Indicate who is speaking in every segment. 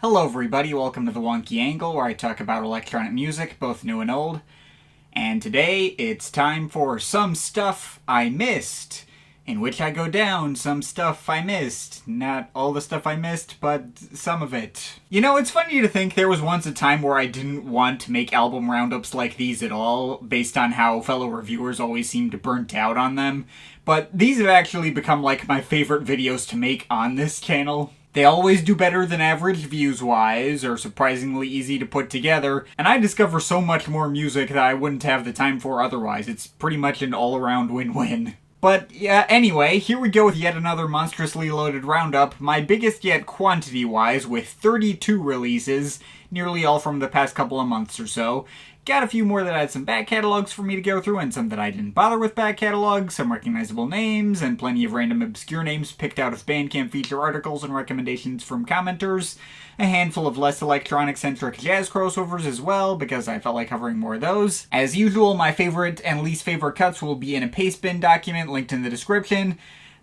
Speaker 1: Hello everybody, welcome to The Wonky Angle, where I talk about electronic music, both new and old. And today, it's time for Some Stuff I Missed, in which I go down some stuff I missed. Not all the stuff I missed, but some of it. You know, it's funny to think there was once a time where I didn't want to make album roundups like these at all, based on how fellow reviewers always seemed burnt out on them. But these have actually become like my favorite videos to make on this channel. They always do better than average views-wise, are surprisingly easy to put together, and I discover so much more music that I wouldn't have the time for otherwise. It's pretty much an all-around win-win. But yeah, anyway, here we go with yet another monstrously loaded roundup, my biggest yet quantity-wise, with 32 releases, nearly all from the past couple of months or so. Got a few more that had some back catalogs for me to go through, and some that I didn't bother with back catalogs, some recognizable names, and plenty of random obscure names picked out of Bandcamp feature articles and recommendations from commenters. A handful of less electronic-centric jazz crossovers as well, because I felt like covering more of those. As usual, my favorite and least favorite cuts will be in a pastebin document linked in the description.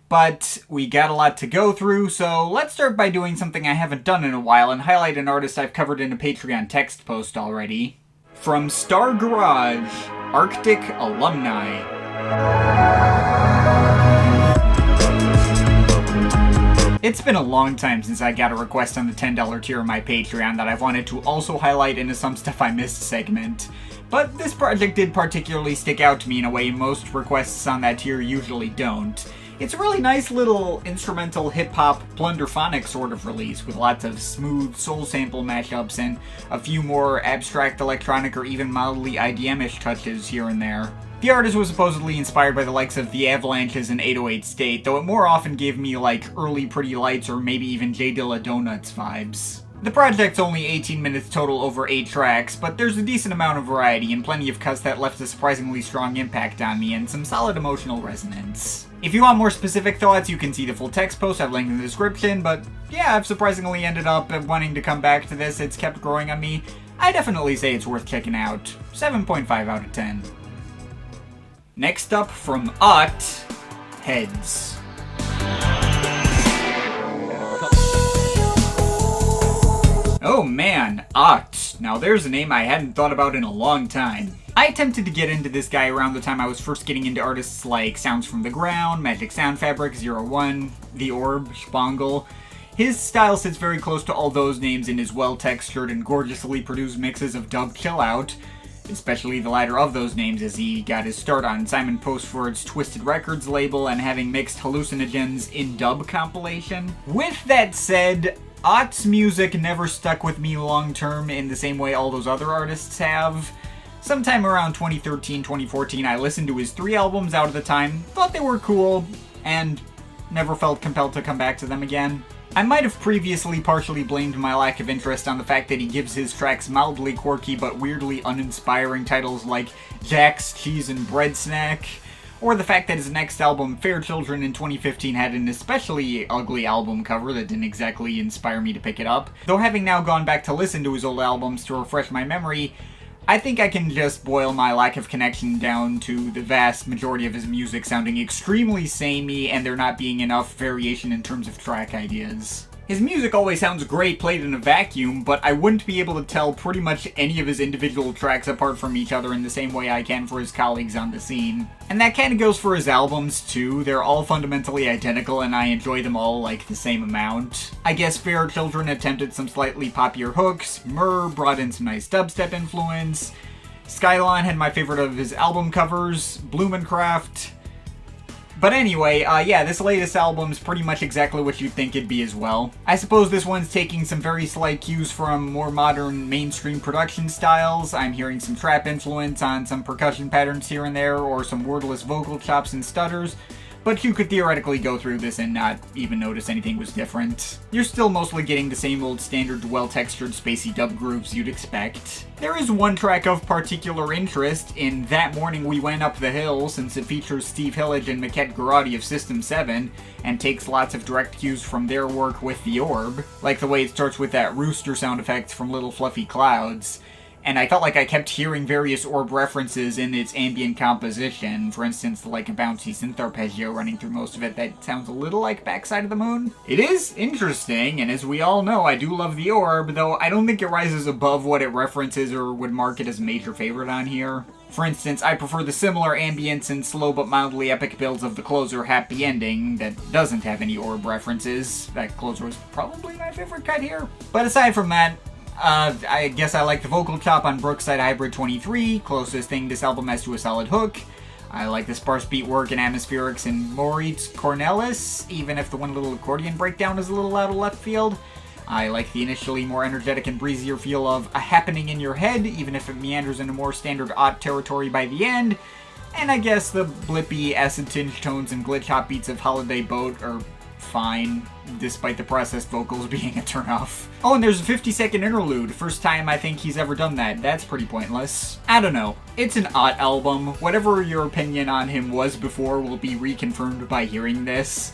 Speaker 1: But we got a lot to go through, so let's start by doing something I haven't done in a while and highlight an artist I've covered in a Patreon text post already. From Star Garage, Arctic Alumni. It's been a long time since I got a request on the $10 tier of my Patreon that I've wanted to also highlight in a Some Stuff I Missed segment. But this project did particularly stick out to me in a way most requests on that tier usually don't. It's a really nice little instrumental hip-hop plunderphonic sort of release with lots of smooth soul sample mashups and a few more abstract electronic or even mildly IDM-ish touches here and there. The artist was supposedly inspired by the likes of The Avalanches and 808 State, though it more often gave me like early Pretty Lights or maybe even J Dilla Donuts vibes. The project's only 18 minutes total over 8 tracks, but there's a decent amount of variety and plenty of cuts that left a surprisingly strong impact on me and some solid emotional resonance. If you want more specific thoughts, you can see the full text post I've linked in the description, but yeah, I've surprisingly ended up wanting to come back to this. It's kept growing on me. I definitely say it's worth checking out. 7.5 out of 10. Next up from Ott, Heads. Oh man, Ott. Now there's a name I hadn't thought about in a long time. I attempted to get into this guy around the time I was first getting into artists like Sounds from the Ground, Magic Sound Fabric, 01, The Orb, Spangle. His style sits very close to all those names in his well-textured and gorgeously produced mixes of dub chill out, especially the latter of those names as he got his start on Simon Postford's Twisted Records label and having mixed Hallucinogens in Dub compilation. With that said, Ott's music never stuck with me long-term in the same way all those other artists have. Sometime around 2013-2014, I listened to his 3 albums out at the time, thought they were cool, and never felt compelled to come back to them again. I might have previously partially blamed my lack of interest on the fact that he gives his tracks mildly quirky but weirdly uninspiring titles like Jack's Cheese and Bread Snack, or the fact that his next album, Fair Children in 2015, had an especially ugly album cover that didn't exactly inspire me to pick it up. Though having now gone back to listen to his old albums to refresh my memory, I think I can just boil my lack of connection down to the vast majority of his music sounding extremely samey and there not being enough variation in terms of track ideas. His music always sounds great played in a vacuum, but I wouldn't be able to tell pretty much any of his individual tracks apart from each other in the same way I can for his colleagues on the scene. And that kinda goes for his albums too. They're all fundamentally identical and I enjoy them all like the same amount. I guess Fair Children attempted some slightly poppier hooks, Myrrh brought in some nice dubstep influence, Skyline had my favorite of his album covers, Blumencraft. But anyway, yeah, this latest album's pretty much exactly what you'd think it'd be as well. I suppose this one's taking some very slight cues from more modern mainstream production styles. I'm hearing some trap influence on some percussion patterns here and there, or some wordless vocal chops and stutters. But you could theoretically go through this and not even notice anything was different. You're still mostly getting the same old standard well-textured spacey dub grooves you'd expect. There is one track of particular interest in That Morning We Went Up the Hill, since it features Steve Hillage and Maquette Garati of System 7, and takes lots of direct cues from their work with The Orb, like the way it starts with that rooster sound effect from Little Fluffy Clouds. and I felt like I kept hearing various orb references in its ambient composition. For instance, like a bouncy synth arpeggio running through most of it that sounds a little like Backside of the Moon. It is interesting, and as we all know, I do love the orb, though I don't think it rises above what it references or would mark it as a major favorite on here. For instance, I prefer the similar ambience and slow but mildly epic builds of the closer Happy Ending that doesn't have any orb references. That closer was probably my favorite cut here. But aside from that, I guess I like the vocal chop on Brookside Hybrid 23, closest thing this album has to a solid hook. I like the sparse beat work and atmospherics in Moritz Cornelis, even if the one little accordion breakdown is a little out of left field. I like the initially more energetic and breezier feel of a happening in your head, even if it meanders into more standard odd territory by the end. And I guess the blippy, acid-tinged tones and glitch hop beats of Holiday Boat are fine, despite the processed vocals being a turnoff. Oh, and there's a 50-second interlude. First time I think he's ever done that. That's pretty pointless. I don't know. It's an odd album. Whatever your opinion on him was before will be reconfirmed by hearing this.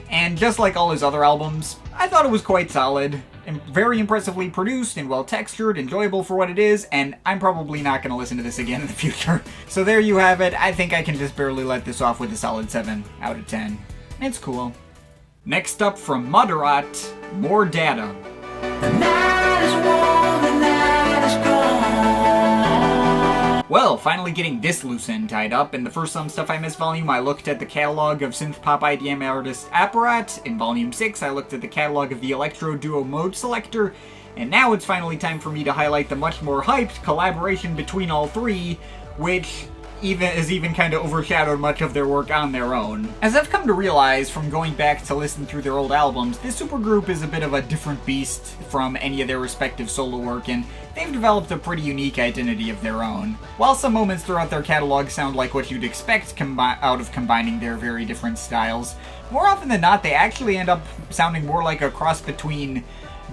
Speaker 1: And just like all his other albums, I thought it was quite solid, and very impressively produced and well-textured, enjoyable for what it is, and I'm probably not going to listen to this again in the future. So there you have it. I think I can just barely let this off with a solid 7 out of 10. It's cool. Next up from Moderat, More Data.
Speaker 2: The night is warm, the night is gone.
Speaker 1: Well, finally getting this loose end tied up. In the first Some Stuff I Missed volume, I looked at the catalog of synth-pop IDM artist Apparat. In volume 6, I looked at the catalog of the electro duo Mode Selector. And now it's finally time for me to highlight the much more hyped collaboration between all three, which even kind of overshadowed much of their work on their own. As I've come to realize from going back to listen through their old albums, this supergroup is a bit of a different beast from any of their respective solo work, and they've developed a pretty unique identity of their own. While some moments throughout their catalog sound like what you'd expect out of combining their very different styles, more often than not they actually end up sounding more like a cross between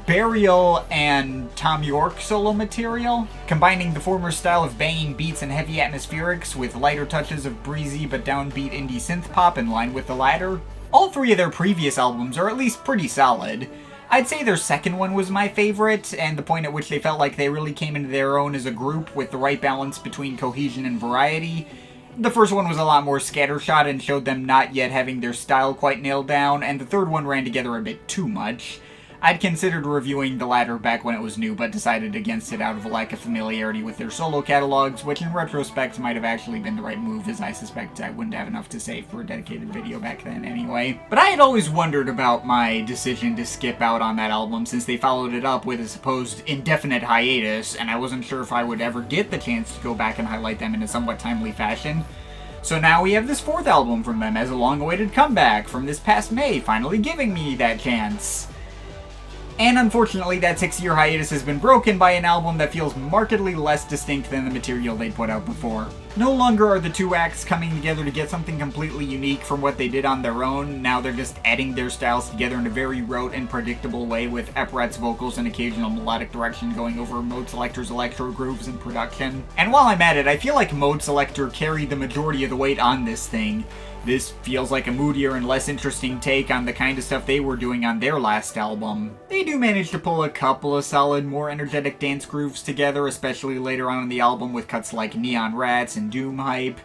Speaker 1: Burial and Tom York solo material, combining the former style of banging beats and heavy atmospherics with lighter touches of breezy but downbeat indie synth pop in line with the latter. All three of their previous albums are at least pretty solid. I'd say their second one was my favorite, and the point at which they felt like they really came into their own as a group with the right balance between cohesion and variety. The first one was a lot more scattershot and showed them not yet having their style quite nailed down, and the third one ran together a bit too much. I'd considered reviewing the latter back when it was new, but decided against it out of a lack of familiarity with their solo catalogs, which in retrospect might have actually been the right move, as I suspect I wouldn't have enough to say for a dedicated video back then anyway. But I had always wondered about my decision to skip out on that album, since they followed it up with a supposed indefinite hiatus, and I wasn't sure if I would ever get the chance to go back and highlight them in a somewhat timely fashion. So now we have this fourth album from them as a long-awaited comeback from this past May, finally giving me that chance. And unfortunately, that 6-year hiatus has been broken by an album that feels markedly less distinct than the material they'd put out before. No longer are the two acts coming together to get something completely unique from what they did on their own. Now they're just adding their styles together in a very rote and predictable way, with Apparat's vocals and occasional melodic direction going over Mode Selector's electro grooves and production. And while I'm at it, I feel like Mode Selector carried the majority of the weight on this thing. This feels like a moodier and less interesting take on the kind of stuff they were doing on their last album. They do manage to pull a couple of solid, more energetic dance grooves together, especially later on in the album with cuts like Neon Rats and Doom Hype.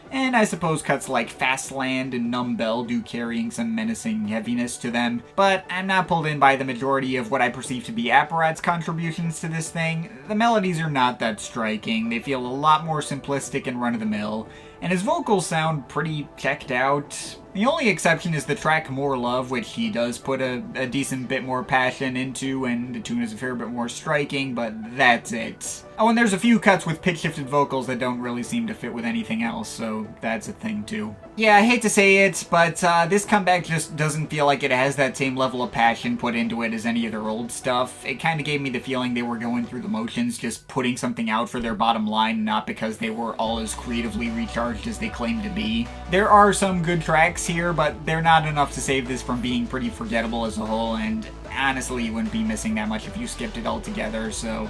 Speaker 1: And I suppose cuts like Fastland and Numb Bell do carrying some menacing heaviness to them, but I'm not pulled in by the majority of what I perceive to be Apparat's contributions to this thing. The melodies are not that striking, they feel a lot more simplistic and run-of-the-mill, and his vocals sound pretty checked out. The only exception is the track More Love, which he does put a decent bit more passion into, and the tune is a fair bit more striking, but that's it. Oh, and there's a few cuts with pitch-shifted vocals that don't really seem to fit with anything else, so that's a thing too. Yeah, I hate to say it, but this comeback just doesn't feel like it has that same level of passion put into it as any of their old stuff. It kind of gave me the feeling they were going through the motions, just putting something out for their bottom line, not because they were all as creatively recharged as they claimed to be. There are some good tracks here, but they're not enough to save this from being pretty forgettable as a whole, and honestly you wouldn't be missing that much if you skipped it altogether, so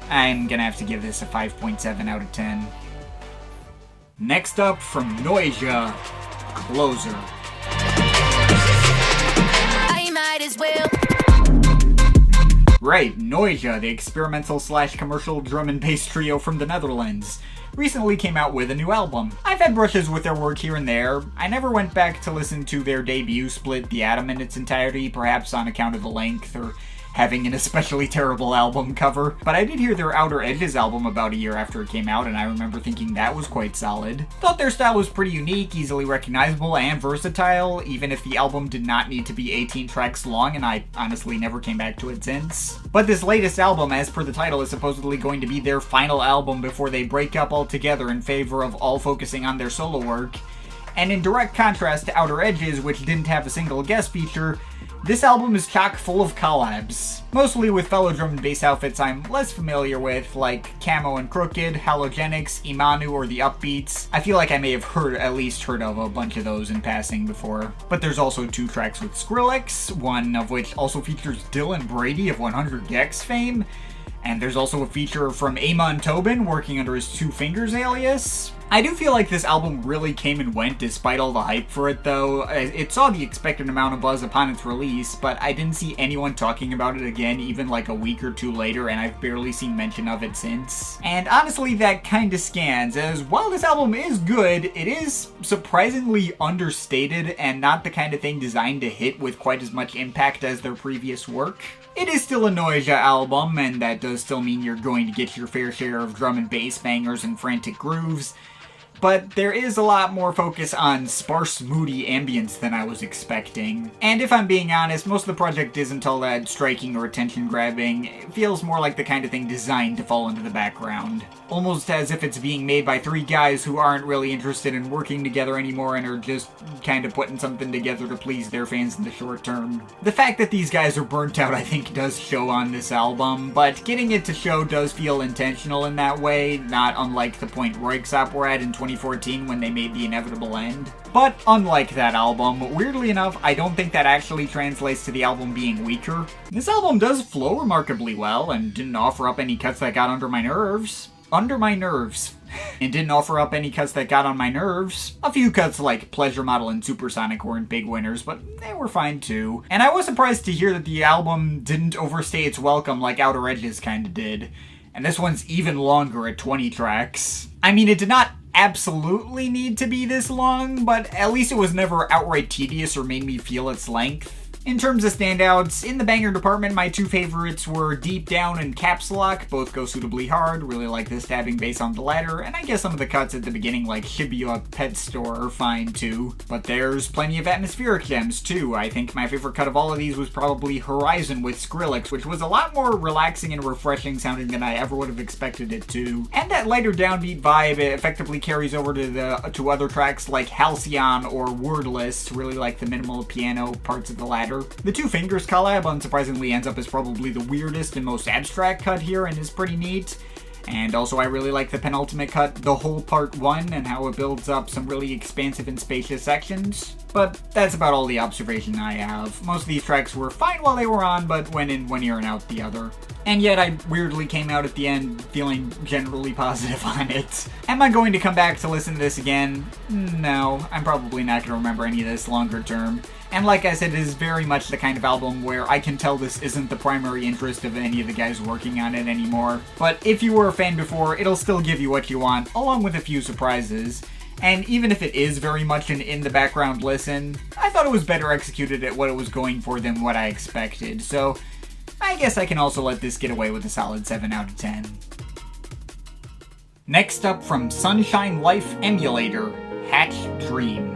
Speaker 1: I'm gonna have to give this a 5.7 out of 10. Next up from Noisia, Closer.
Speaker 2: I might as well.
Speaker 1: Right, Noisia, the experimental/commercial drum and bass trio from the Netherlands, recently came out with a new album. I've had brushes with their work here and there. I never went back to listen to their debut split, The Atom, in its entirety, perhaps on account of the length or having an especially terrible album cover. But I did hear their Outer Edges album about a year after it came out, and I remember thinking that was quite solid. Thought their style was pretty unique, easily recognizable, and versatile, even if the album did not need to be 18 tracks long, and I honestly never came back to it since. But this latest album, as per the title, is supposedly going to be their final album before they break up altogether in favor of all focusing on their solo work. And in direct contrast to Outer Edges, which didn't have a single guest feature, this album is chock full of collabs, mostly with fellow drum and bass outfits I'm less familiar with, like Camo and Crooked, Halogenics, Imanu, or The Upbeats. I feel like I may have at least heard of a bunch of those in passing before. But there's also 2 tracks with Skrillex, one of which also features Dylan Brady of 100 gecs fame, and there's also a feature from Amon Tobin working under his Two Fingers alias. I do feel like this album really came and went despite all the hype for it though. It saw the expected amount of buzz upon its release, but I didn't see anyone talking about it again even like a week or 2 later, and I've barely seen mention of it since. And honestly, that kinda scans, as while this album is good, it is surprisingly understated and not the kind of thing designed to hit with quite as much impact as their previous work. It is still a Noisia album, and that does still mean you're going to get your fair share of drum and bass bangers and frantic grooves, but there is a lot more focus on sparse, moody ambience than I was expecting. And if I'm being honest, most of the project isn't all that striking or attention-grabbing. It feels more like the kind of thing designed to fall into the background. Almost as if it's being made by 3 guys who aren't really interested in working together anymore and are just kind of putting something together to please their fans in the short term. The fact that these guys are burnt out, I think, does show on this album, but getting it to show does feel intentional in that way, not unlike the point Reyk were at in 2014 when they made The Inevitable End. But unlike that album, weirdly enough, I don't think that actually translates to the album being weaker. This album does flow remarkably well and didn't offer up any cuts that got under my nerves. And didn't offer up any cuts that got on my nerves. A few cuts like Pleasure Model and Supersonic weren't big winners, but they were fine too. And I was surprised to hear that the album didn't overstay its welcome like Outer Edges kinda did. And this one's even longer at 20 tracks. I mean, it did not absolutely need to be this long, but at least it was never outright tedious or made me feel its length. In terms of standouts, in the banger department, my 2 favorites were Deep Down and Caps Lock. Both go suitably hard, really like the stabbing bass on the latter, and I guess some of the cuts at the beginning like Shibuya Pet Store are fine too. But there's plenty of atmospheric gems too. I think my favorite cut of all of these was probably Horizon with Skrillex, which was a lot more relaxing and refreshing sounding than I ever would have expected it to. And that lighter downbeat vibe effectively carries over to other tracks like Halcyon or Wordless, really like the minimal piano parts of the latter. The Two Fingers collab unsurprisingly ends up as probably the weirdest and most abstract cut here and is pretty neat. And also I really like the penultimate cut, The Whole Part 1, and how it builds up some really expansive and spacious sections. But that's about all the observation I have. Most of these tracks were fine while they were on, but went in one ear and out the other. And yet I weirdly came out at the end feeling generally positive on it. Am I going to come back to listen to this again? No, I'm probably not going to remember any of this longer term. And like I said, it is very much the kind of album where I can tell this isn't the primary interest of any of the guys working on it anymore. But if you were a fan before, it'll still give you what you want, along with a few surprises. And even if it is very much an in-the-background listen, I thought it was better executed at what it was going for than what I expected. So I guess I can also let this get away with a solid 7 out of 10. Next up from Sunshine Life Emulator, Hatch Dream.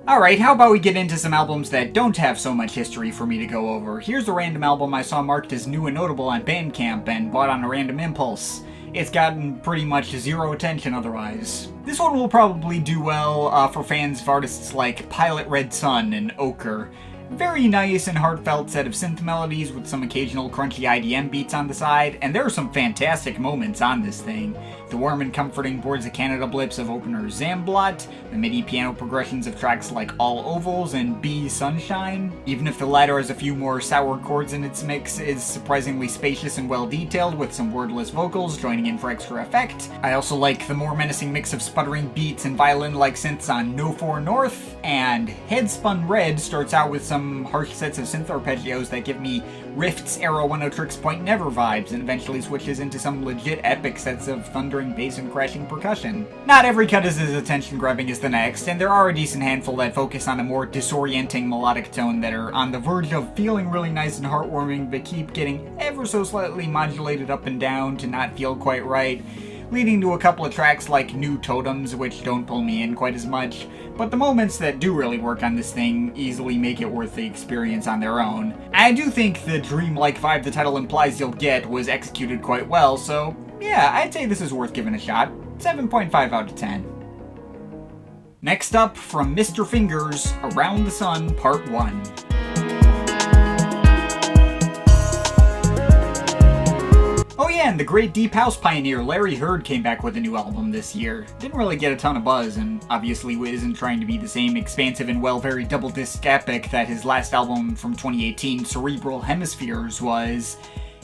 Speaker 1: Alright, how about we get into some albums that don't have so much history for me to go over. Here's a random album I saw marked as new and notable on Bandcamp and bought on a random impulse. It's gotten pretty much 0 attention otherwise. This one will probably do well for fans of artists like Pilot Red Sun and Ochre, Very nice and heartfelt set of synth melodies with some occasional crunchy IDM beats on the side, and there are some fantastic moments on this thing. The warm and comforting Boards of Canada blips of opener Zamblot, the MIDI piano progressions of tracks like All Ovals and B Sunshine. Even if the latter has a few more sour chords in its mix, is surprisingly spacious and well detailed with some wordless vocals joining in for extra effect. I also like the more menacing mix of sputtering beats and violin-like synths on No 4 North, and Headspun Red starts out with some harsh sets of synth arpeggios that give me Rift's Arrow 106 Point Never vibes, and eventually switches into some legit epic sets of thundering bass and crashing percussion. Not every cut is as attention-grabbing as the next, and there are a decent handful that focus on a more disorienting melodic tone that are on the verge of feeling really nice and heartwarming, but keep getting ever so slightly modulated up and down to not feel quite right, leading to a couple of tracks like New Totems, which don't pull me in quite as much, but the moments that do really work on this thing easily make it worth the experience on their own. I do think the dreamlike vibe the title implies you'll get was executed quite well, so yeah, I'd say this is worth giving a shot. 7.5 out of 10. Next up, from Mr. Fingers, Around the Sun Part 1. Oh yeah, and the great deep house pioneer Larry Heard came back with a new album this year. Didn't really get a ton of buzz, and obviously isn't trying to be the same expansive and very double-disc epic that his last album from 2018, Cerebral Hemispheres, was.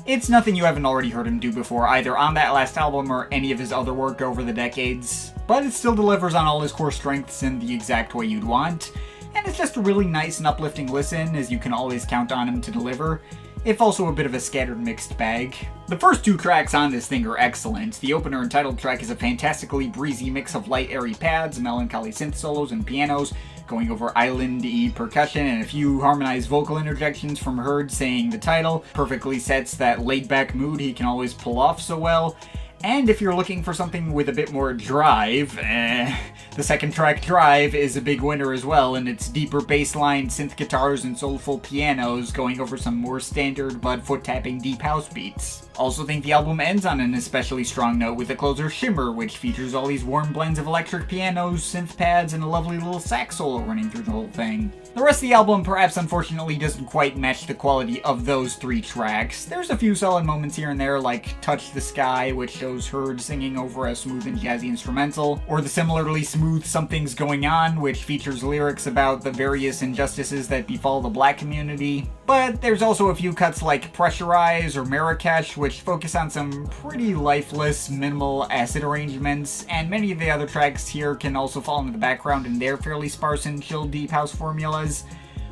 Speaker 1: It's nothing you haven't already heard him do before, either on that last album or any of his other work over the decades, but it still delivers on all his core strengths in the exact way you'd want, and it's just a really nice and uplifting listen, as you can always count on him to deliver, if also a bit of a scattered mixed bag. The first two tracks on this thing are excellent. The opener and title track is a fantastically breezy mix of light airy pads, melancholy synth solos, and pianos, going over island-y percussion, and a few harmonized vocal interjections from Heard saying the title. Perfectly sets that laid-back mood he can always pull off so well. And if you're looking for something with a bit more drive, the second track, Drive, is a big winner as well, and its deeper bassline, synth guitars, and soulful pianos going over some more standard but foot-tapping deep house beats. Also think the album ends on an especially strong note with the closer Shimmer, which features all these warm blends of electric pianos, synth pads, and a lovely little sax solo running through the whole thing. The rest of the album perhaps unfortunately doesn't quite match the quality of those three tracks. There's a few solid moments here and there, like Touch the Sky, which shows Heard singing over a smooth and jazzy instrumental, or the similarly smooth Something's Going On, which features lyrics about the various injustices that befall the black community. But there's also a few cuts like Pressurize or Marrakesh, which focus on some pretty lifeless, minimal acid arrangements, and many of the other tracks here can also fall into the background in their fairly sparse and chill deep house formulas.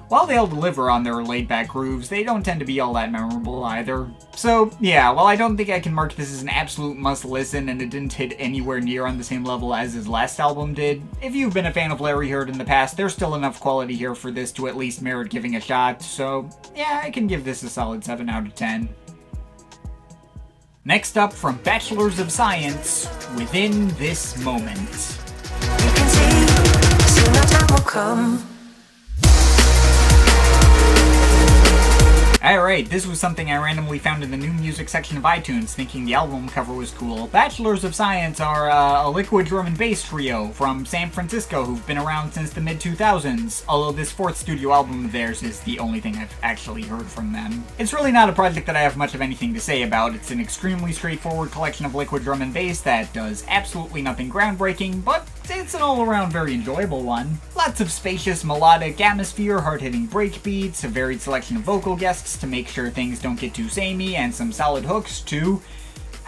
Speaker 1: While they'll deliver on their laid-back grooves, they don't tend to be all that memorable either. So yeah, while I don't think I can mark this as an absolute must-listen and it didn't hit anywhere near on the same level as his last album did, if you've been a fan of Larry Heard in the past, there's still enough quality here for this to at least merit giving a shot, so yeah, I can give this a solid 7 out of 10. Next up, from Bachelors of Science, Within This Moment.
Speaker 2: You can see, soon our time will come.
Speaker 1: Alright, this was something I randomly found in the new music section of iTunes, thinking the album cover was cool. Bachelors of Science are a liquid drum and bass trio from San Francisco who've been around since the mid-2000s, although this fourth studio album of theirs is the only thing I've actually heard from them. It's really not a project that I have much of anything to say about. It's an extremely straightforward collection of liquid drum and bass that does absolutely nothing groundbreaking, but it's an all-around very enjoyable one. Lots of spacious melodic atmosphere, hard-hitting breakbeats, a varied selection of vocal guests to make sure things don't get too samey, and some solid hooks too.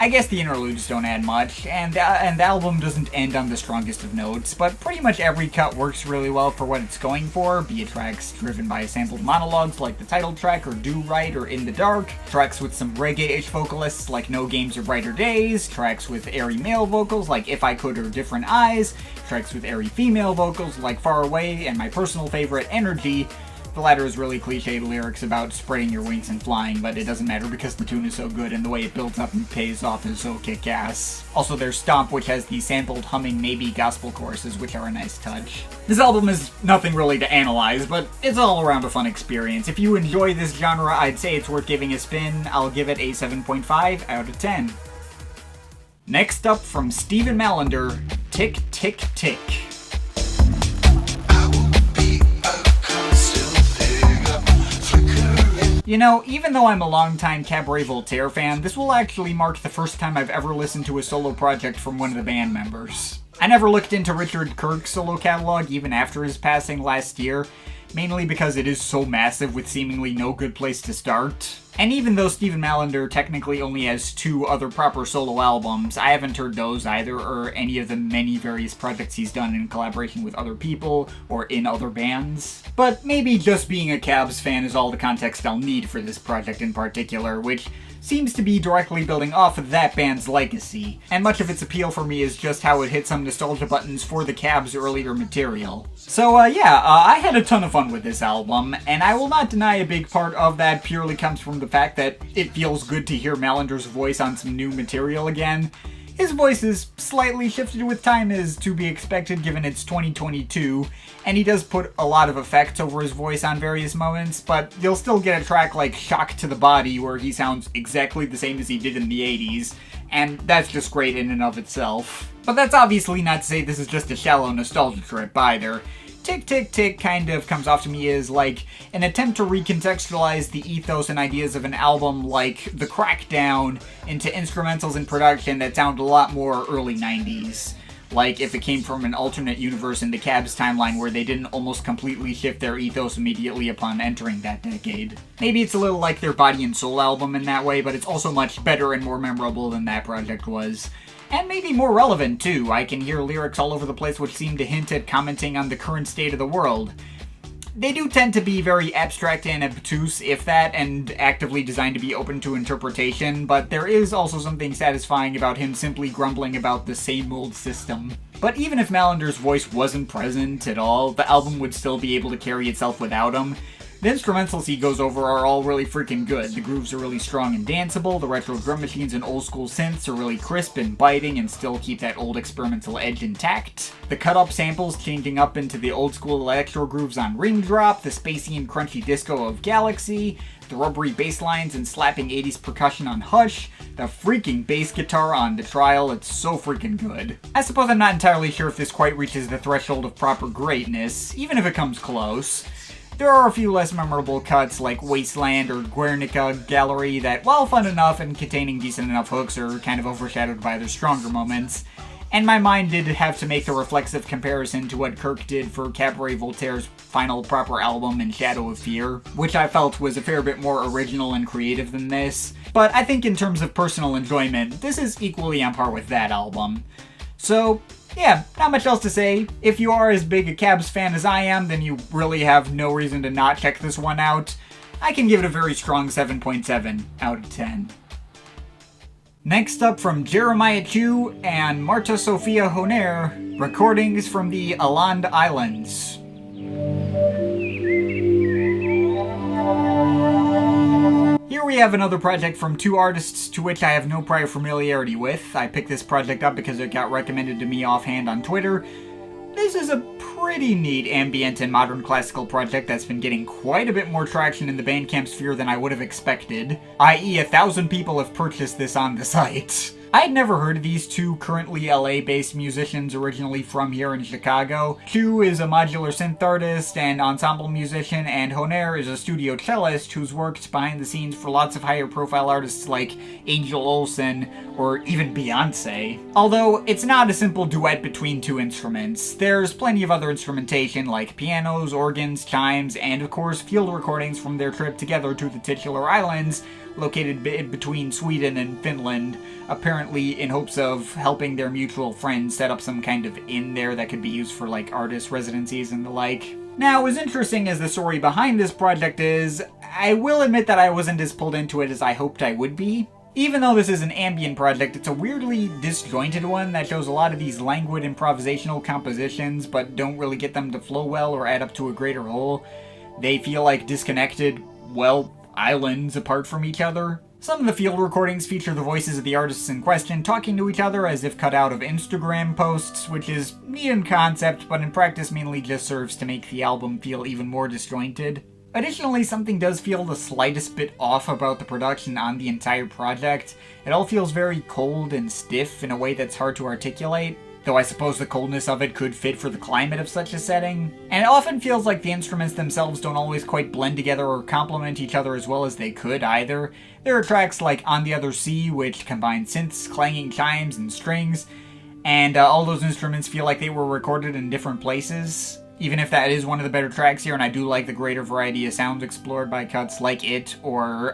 Speaker 1: I guess the interludes don't add much, and the album doesn't end on the strongest of notes, but pretty much every cut works really well for what it's going for, be it tracks driven by sampled monologues like the title track or Do Right or In the Dark, tracks with some reggae-ish vocalists like No Games or Brighter Days, tracks with airy male vocals like If I Could or Different Eyes, tracks with airy female vocals like Far Away, and my personal favorite, Energy. The latter is really cliched lyrics about spreading your wings and flying, but it doesn't matter because the tune is so good and the way it builds up and pays off is so kick-ass. Also there's Stomp, which has the sampled humming maybe gospel choruses, which are a nice touch. This album is nothing really to analyze, but it's all around a fun experience. If you enjoy this genre, I'd say it's worth giving a spin. I'll give it a 7.5 out of 10. Next up, from Stephen Mallinder, Tick Tick Tick. You know, even though I'm a longtime Cabaret Voltaire fan, this will actually mark the first time I've ever listened to a solo project from one of the band members. I never looked into Richard Kirk's solo catalog even after his passing last year, mainly because it is so massive with seemingly no good place to start. And even though Stephen Mallinder technically only has 2 other proper solo albums, I haven't heard those either, or any of the many various projects he's done in collaboration with other people, or in other bands. But maybe just being a Cabs fan is all the context I'll need for this project in particular, which seems to be directly building off of that band's legacy, and much of its appeal for me is just how it hit some nostalgia buttons for the Cabs' earlier material. So I had a ton of fun with this album, and I will not deny a big part of that purely comes from the fact that it feels good to hear Mallinder's voice on some new material again. His voice is slightly shifted with time, as to be expected given it's 2022, and he does put a lot of effects over his voice on various moments, but you'll still get a track like Shock to the Body where he sounds exactly the same as he did in the 80s, and that's just great in and of itself. But that's obviously not to say this is just a shallow nostalgia trip either. Tick Tick Tick kind of comes off to me as like an attempt to recontextualize the ethos and ideas of an album like The Crackdown into instrumentals and production that sound a lot more early 90s. Like if it came from an alternate universe in the Cabs timeline where they didn't almost completely shift their ethos immediately upon entering that decade. Maybe it's a little like their Body and Soul album in that way, but it's also much better and more memorable than that project was. And maybe more relevant, too. I can hear lyrics all over the place which seem to hint at commenting on the current state of the world. They do tend to be very abstract and obtuse, if that, and actively designed to be open to interpretation, but there is also something satisfying about him simply grumbling about the same old system. But even if Mallinder's voice wasn't present at all, the album would still be able to carry itself without him. The instrumentals he goes over are all really freaking good. The grooves are really strong and danceable, the retro drum machines and old school synths are really crisp and biting and still keep that old experimental edge intact. The cut-up samples changing up into the old school electro grooves on Ring Drop, the spacey and crunchy disco of Galaxy, the rubbery bass lines and slapping 80s percussion on Hush, the freaking bass guitar on The Trial, it's so freaking good. I suppose I'm not entirely sure if this quite reaches the threshold of proper greatness, even if it comes close. There are a few less memorable cuts like Wasteland or Guernica Gallery that, while fun enough and containing decent enough hooks, are kind of overshadowed by their stronger moments. And my mind did have to make the reflexive comparison to what Kirk did for Cabaret Voltaire's final proper album, In Shadow of Fear, which I felt was a fair bit more original and creative than this. But I think in terms of personal enjoyment, this is equally on par with that album. So, yeah, not much else to say. If you are as big a Cabs fan as I am, then you really have no reason to not check this one out. I can give it a very strong 7.7 out of 10. Next up from Jeremiah Chiu and Marta Sofia Honer, recordings from the Åland Islands. Here we have another project from 2 artists to which I have no prior familiarity with. I picked this project up because it got recommended to me offhand on Twitter. This is a pretty neat ambient and modern classical project that's been getting quite a bit more traction in the Bandcamp sphere than I would have expected, i.e. 1,000 people have purchased this on the site. I had never heard of these 2 currently LA-based musicians originally from here in Chicago. Chiu is a modular synth artist and ensemble musician, and Honer is a studio cellist who's worked behind the scenes for lots of higher profile artists like Angel Olsen or even Beyonce. Although, it's not a simple duet between 2 instruments. There's plenty of other instrumentation like pianos, organs, chimes, and of course field recordings from their trip together to the titular islands, located between Sweden and Finland, apparently in hopes of helping their mutual friends set up some kind of inn there that could be used for like artist residencies and the like. Now, as interesting as the story behind this project is, I will admit that I wasn't as pulled into it as I hoped I would be. Even though this is an ambient project, it's a weirdly disjointed one that shows a lot of these languid improvisational compositions but don't really get them to flow well or add up to a greater whole. They feel like disconnected, well, islands apart from each other. Some of the field recordings feature the voices of the artists in question talking to each other as if cut out of Instagram posts, which is neat in concept, but in practice mainly just serves to make the album feel even more disjointed. Additionally, something does feel the slightest bit off about the production on the entire project. It all feels very cold and stiff in a way that's hard to articulate. though I suppose the coldness of it could fit for the climate of such a setting. And it often feels like the instruments themselves don't always quite blend together or complement each other as well as they could either. There are tracks like On the Other Sea, which combine synths, clanging chimes, and strings, and all those instruments feel like they were recorded in different places. Even if that is one of the better tracks here, and I do like the greater variety of sounds explored by cuts like it, or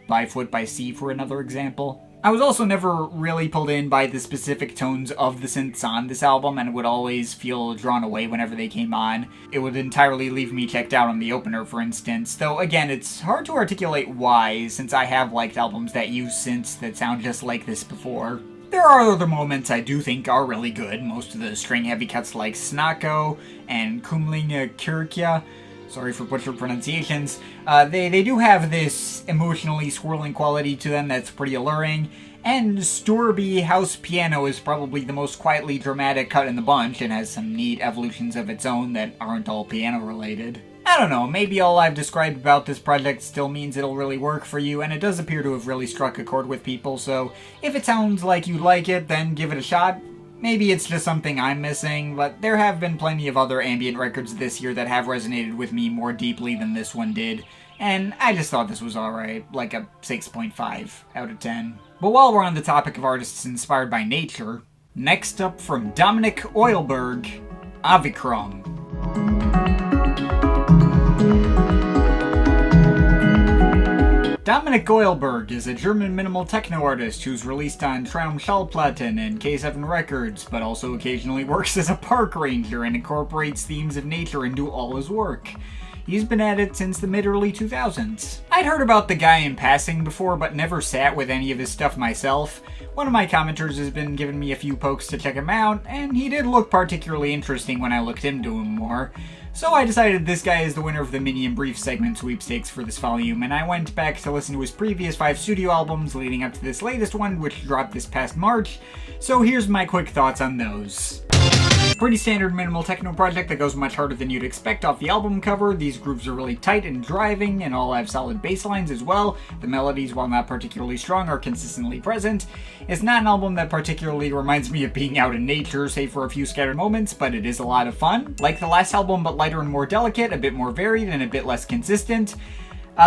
Speaker 1: By Foot by Sea for another example. I was also never really pulled in by the specific tones of the synths on this album, and would always feel drawn away whenever they came on. It would entirely leave me checked out on the opener, for instance, though again, it's hard to articulate why, since I have liked albums that use synths that sound just like this before. There are other moments I do think are really good, most of the string-heavy cuts like Snako and Kumlinga Kirkja, sorry for butchered pronunciations, they do have this emotionally swirling quality to them that's pretty alluring, and Storby House Piano is probably the most quietly dramatic cut in the bunch, and has some neat evolutions of its own that aren't all piano-related. I don't know, maybe all I've described about this project still means it'll really work for you, and it does appear to have really struck a chord with people, so if it sounds like you like it, then give it a shot. Maybe it's just something I'm missing, but there have been plenty of other ambient records this year that have resonated with me more deeply than this one did, and I just thought this was alright, like a 6.5 out of 10. But while we're on the topic of artists inspired by nature, next up from Dominik Eulberg, Avichrom. Dominik Eulberg is a German minimal techno artist who's released on Traumschallplatten and K7 Records, but also occasionally works as a park ranger and incorporates themes of nature into all his work. He's been at it since the mid-early 2000s. I'd heard about the guy in passing before, but never sat with any of his stuff myself. One of my commenters has been giving me a few pokes to check him out, and he did look particularly interesting when I looked into him more. So I decided this guy is the winner of the mini and brief segment sweepstakes for this volume, and I went back to listen to his previous 5 studio albums leading up to this latest one, which dropped this past March. So here's my quick thoughts on those. Pretty standard minimal techno project that goes much harder than you'd expect off the album cover. These grooves are really tight and driving, and all have solid bass lines as well. The melodies, while not particularly strong, are consistently present. It's not an album that particularly reminds me of being out in nature, save for a few scattered moments, but it is a lot of fun. Like the last album, but lighter and more delicate, a bit more varied, and a bit less consistent.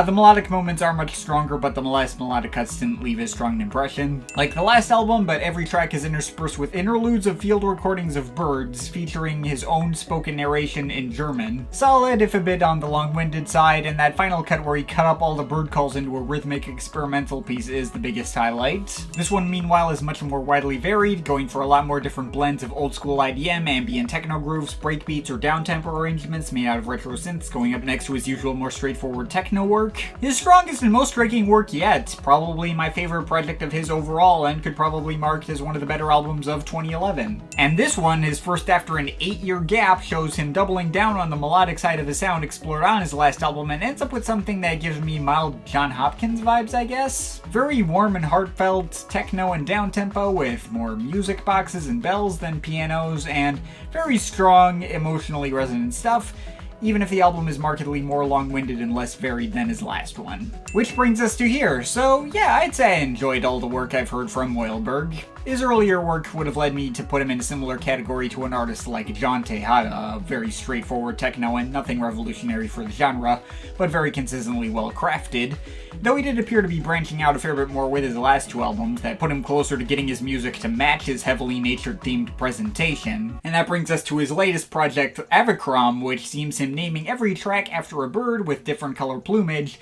Speaker 1: The melodic moments are much stronger, but the last melodic cuts didn't leave as strong an impression. Like the last album, but every track is interspersed with interludes of field recordings of birds, featuring his own spoken narration in German. Solid, if a bit on the long-winded side, and that final cut where he cut up all the bird calls into a rhythmic experimental piece is the biggest highlight. This one, meanwhile, is much more widely varied, going for a lot more different blends of old-school IDM, ambient techno grooves, breakbeats, or downtempo arrangements made out of retro synths, going up next to his usual more straightforward techno work. His strongest and most striking work yet, probably my favorite project of his overall, and could probably mark as one of the better albums of 2011. And this one, his first after an 8-year gap, shows him doubling down on the melodic side of his sound explored on his last album, and ends up with something that gives me mild John Hopkins vibes, I guess. Very warm and heartfelt techno and downtempo, with more music boxes and bells than pianos, and very strong, emotionally resonant stuff, even if the album is markedly more long-winded and less varied than his last one. Which brings us to here, so yeah, I'd say I enjoyed all the work I've heard from Eulberg. His earlier work would have led me to put him in a similar category to an artist like John Tejada, very straightforward techno and nothing revolutionary for the genre, but very consistently well crafted, though he did appear to be branching out a fair bit more with his last 2 albums that put him closer to getting his music to match his heavily nature-themed presentation. And that brings us to his latest project, Avichrom, which seems him naming every track after a bird with different color plumage,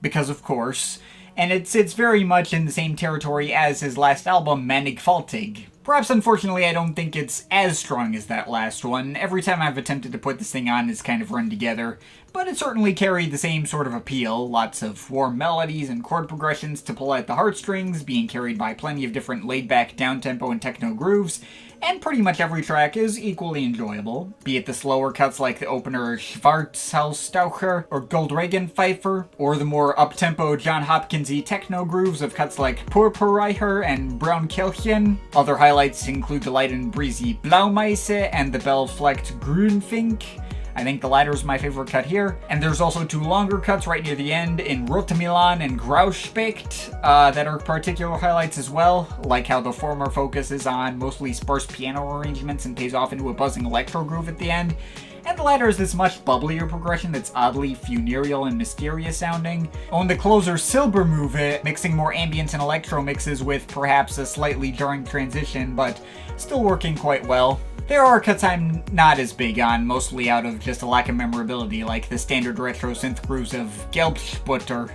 Speaker 1: because of course, and it sits very much in the same territory as his last album, Mannigfaltig. Perhaps unfortunately I don't think it's as strong as that last one. Every time I've attempted to put this thing on, it's kind of run together, but it certainly carried the same sort of appeal. Lots of warm melodies and chord progressions to pull at the heartstrings, being carried by plenty of different laid-back downtempo and techno grooves, and pretty much every track is equally enjoyable, be it the slower cuts like the opener Schwarzhausstaucher or Goldregenpfeifer, or the more up-tempo John Hopkins-y techno grooves of cuts like Purpurreicher and Braunkelchen. Other highlights include the light and breezy Blaumeise and the bell-flecked Grünfink. I think the latter is my favorite cut here. And there's also 2 longer cuts right near the end in Rotmilan and Grauspect that are particular highlights as well, like how the former focuses on mostly sparse piano arrangements and pays off into a buzzing electro groove at the end. And the latter is this much bubblier progression that's oddly funereal and mysterious sounding. On the closer Silber Move, mixing more ambient and electro mixes with perhaps a slightly jarring transition, but still working quite well. There are cuts I'm not as big on, mostly out of just a lack of memorability, like the standard retro synth grooves of Gelbsputter,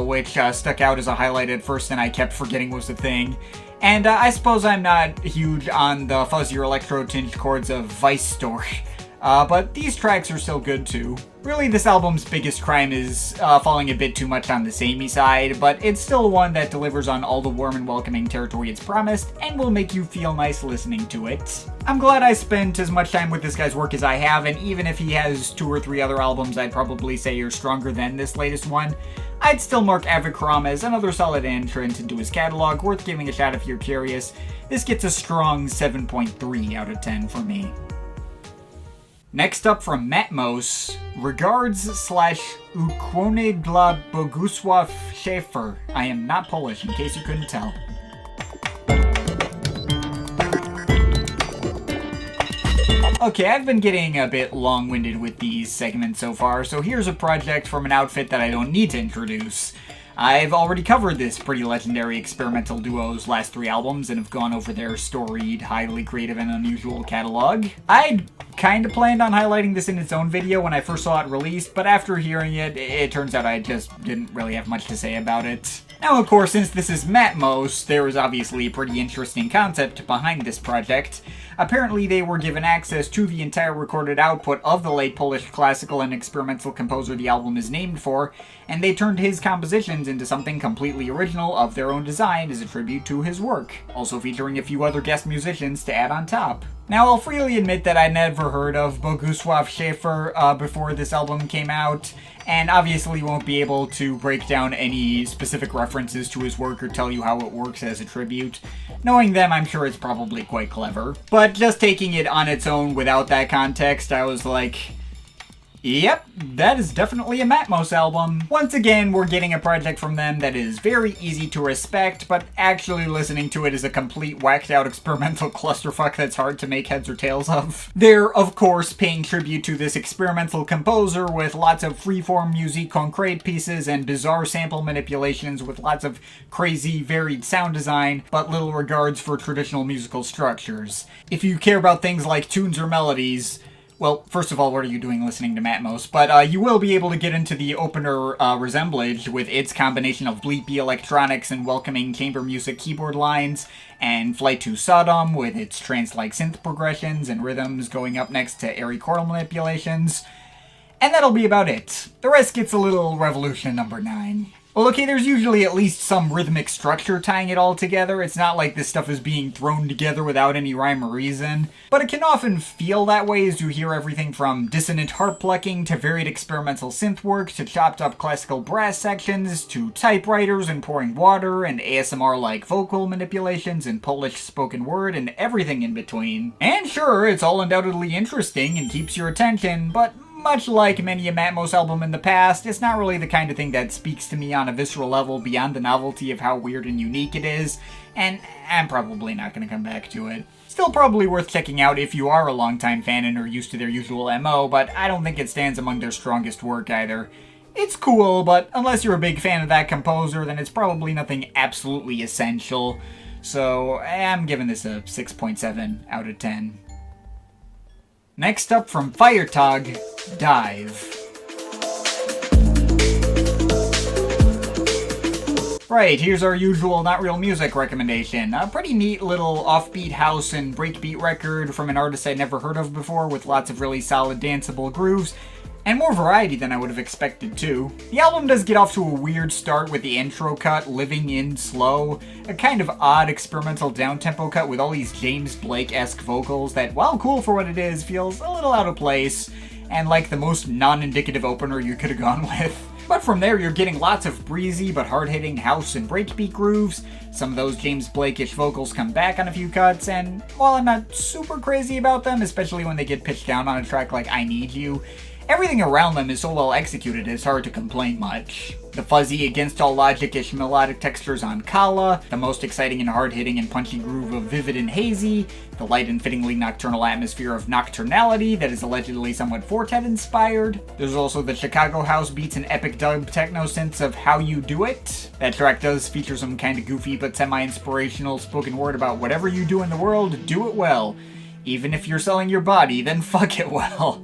Speaker 1: which stuck out as a highlight at first and I kept forgetting was a thing. And I suppose I'm not huge on the fuzzier electro-tinged chords of Weissdorf. But these tracks are still good too. Really, this album's biggest crime is falling a bit too much on the samey side, but it's still one that delivers on all the warm and welcoming territory it's promised, and will make you feel nice listening to it. I'm glad I spent as much time with this guy's work as I have, and even if he has 2 or 3 other albums I'd probably say are stronger than this latest one, I'd still mark Avichrom as another solid entrant into his catalog, worth giving a shot if you're curious. This gets a strong 7.3 out of 10 for me. Next up from Matmos, Regards/Ukłony dla Bogusław Schaeffer. I am not Polish, in case you couldn't tell. Okay, I've been getting a bit long-winded with these segments so far, so here's a project from an outfit that I don't need to introduce. I've already covered this pretty legendary experimental duo's last 3 albums and have gone over their storied, highly creative and unusual catalog. I'd kinda planned on highlighting this in its own video when I first saw it released, but after hearing it, it turns out I just didn't really have much to say about it. Now, of course, since this is Matmos, there is obviously a pretty interesting concept behind this project. Apparently, they were given access to the entire recorded output of the late Polish classical and experimental composer the album is named for, and they turned his compositions into something completely original of their own design as a tribute to his work, also featuring a few other guest musicians to add on top. Now, I'll freely admit that I never heard of Bogusław Schaeffer before this album came out, and obviously won't be able to break down any specific references to his work or tell you how it works as a tribute. Knowing them, I'm sure it's probably quite clever. But just taking it on its own without that context, I was like, yep, that is definitely a Matmos album. Once again, we're getting a project from them that is very easy to respect, but actually listening to it is a complete whacked out experimental clusterfuck that's hard to make heads or tails of. They're, of course, paying tribute to this experimental composer with lots of freeform musique concrète pieces and bizarre sample manipulations with lots of crazy, varied sound design, but little regards for traditional musical structures. If you care about things like tunes or melodies, well, first of all, what are you doing listening to Matmos? But you will be able to get into the opener Resemblage with its combination of bleepy electronics and welcoming chamber music keyboard lines, and Flight to Sodom with its trance-like synth progressions and rhythms going up next to airy choral manipulations. And that'll be about it. The rest gets a little Revolution number 9. Well, okay, there's usually at least some rhythmic structure tying it all together. It's not like this stuff is being thrown together without any rhyme or reason. But it can often feel that way as you hear everything from dissonant harp plucking to varied experimental synth work to chopped up classical brass sections to typewriters and pouring water and ASMR-like vocal manipulations and Polish spoken word and everything in between. And sure, it's all undoubtedly interesting and keeps your attention, but much like many a Matmos album in the past, it's not really the kind of thing that speaks to me on a visceral level beyond the novelty of how weird and unique it is, and I'm probably not going to come back to it. Still probably worth checking out if you are a longtime fan and are used to their usual MO, but I don't think it stands among their strongest work either. It's cool, but unless you're a big fan of that composer, then it's probably nothing absolutely essential. So I'm giving this a 6.7 out of 10. Next up from Feiertag, Dive. Right, here's our usual not real music recommendation. A pretty neat little offbeat house and breakbeat record from an artist I'd never heard of before with lots of really solid danceable grooves. And more variety than I would have expected, too. The album does get off to a weird start with the intro cut, Living in Slow, a kind of odd experimental downtempo cut with all these James Blake-esque vocals that, while cool for what it is, feels a little out of place, and like the most non-indicative opener you could have gone with. But from there, you're getting lots of breezy but hard-hitting house and breakbeat grooves. Some of those James Blake-ish vocals come back on a few cuts, and while I'm not super crazy about them, especially when they get pitched down on a track like I Need You, everything around them is so well executed it's hard to complain much. The fuzzy against all logic-ish melodic textures on Kala, the most exciting and hard-hitting and punchy groove of Vivid and Hazy, the light and fittingly nocturnal atmosphere of Nocturnality that is allegedly somewhat Fortet-inspired. There's also the Chicago house beats and epic dub techno synths of How You Do It. That track does feature some kinda goofy but semi-inspirational spoken word about whatever you do in the world, do it well. Even if you're selling your body, then fuck it well.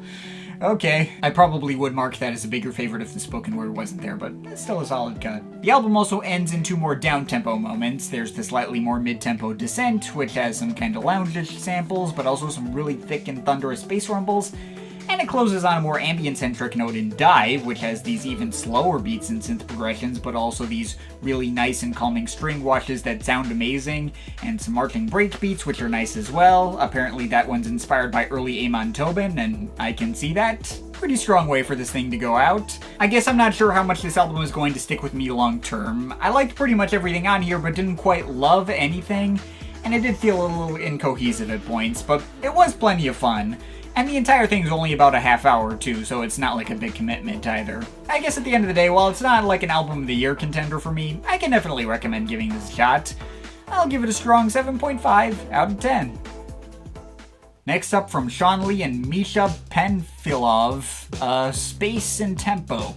Speaker 1: Okay, I probably would mark that as a bigger favorite if the spoken word wasn't there, but it's still a solid cut. The album also ends in two more down-tempo moments. There's the slightly more mid-tempo Descent, which has some kind of lounge-ish samples, but also some really thick and thunderous bass rumbles. And it closes on a more ambient-centric note in Dive, which has these even slower beats and synth progressions, but also these really nice and calming string washes that sound amazing, and some marching break beats, which are nice as well. Apparently that one's inspired by early Amon Tobin, and I can see that. Pretty strong way for this thing to go out. I guess I'm not sure how much this album is going to stick with me long term. I liked pretty much everything on here, but didn't quite love anything, and it did feel a little incohesive at points, but it was plenty of fun. And the entire thing's only about a half hour too, so it's not like a big commitment either. I guess at the end of the day, while it's not like an album of the year contender for me, I can definitely recommend giving this a shot. I'll give it a strong 7.5 out of 10. Next up from Shawn Lee and Misha Panfilov, Space and Tempo.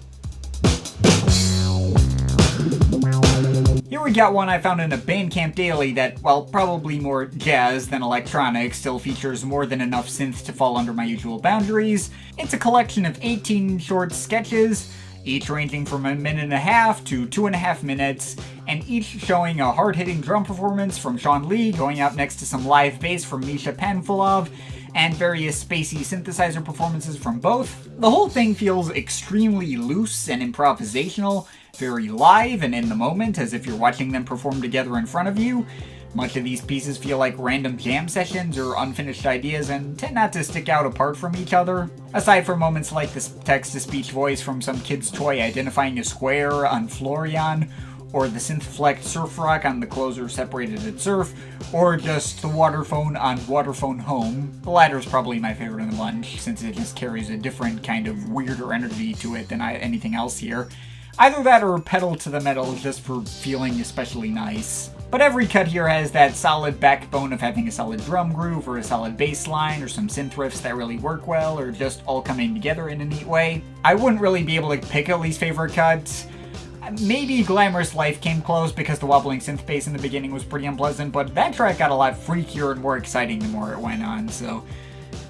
Speaker 1: Here we got one I found in a Bandcamp daily that, while probably more jazz than electronic, still features more than enough synth to fall under my usual boundaries. It's a collection of 18 short sketches, each ranging from 1.5 minutes to 2.5 minutes, and each showing a hard-hitting drum performance from Shawn Lee going out next to some live bass from Misha Panfilov, and various spacey synthesizer performances from both. The whole thing feels extremely loose and improvisational, very live and in the moment, as if you're watching them perform together in front of you. Much of these pieces feel like random jam sessions or unfinished ideas and tend not to stick out apart from each other. Aside from moments like this text-to-speech voice from some kid's toy identifying a square on Florian, or the synth-flecked surf rock on the closer Separated at Surf, or just the waterphone on Waterphone Home. The latter is probably my favorite in the bunch, since it just carries a different kind of weirder energy to it than anything else here. Either that or Pedal to the Metal just for feeling especially nice. But every cut here has that solid backbone of having a solid drum groove, or a solid bass line, or some synth riffs that really work well, or just all coming together in a neat way. I wouldn't really be able to pick a least favorite cut. Maybe Glamorous Life came close because the wobbling synth bass in the beginning was pretty unpleasant, but that track got a lot freakier and more exciting the more it went on, so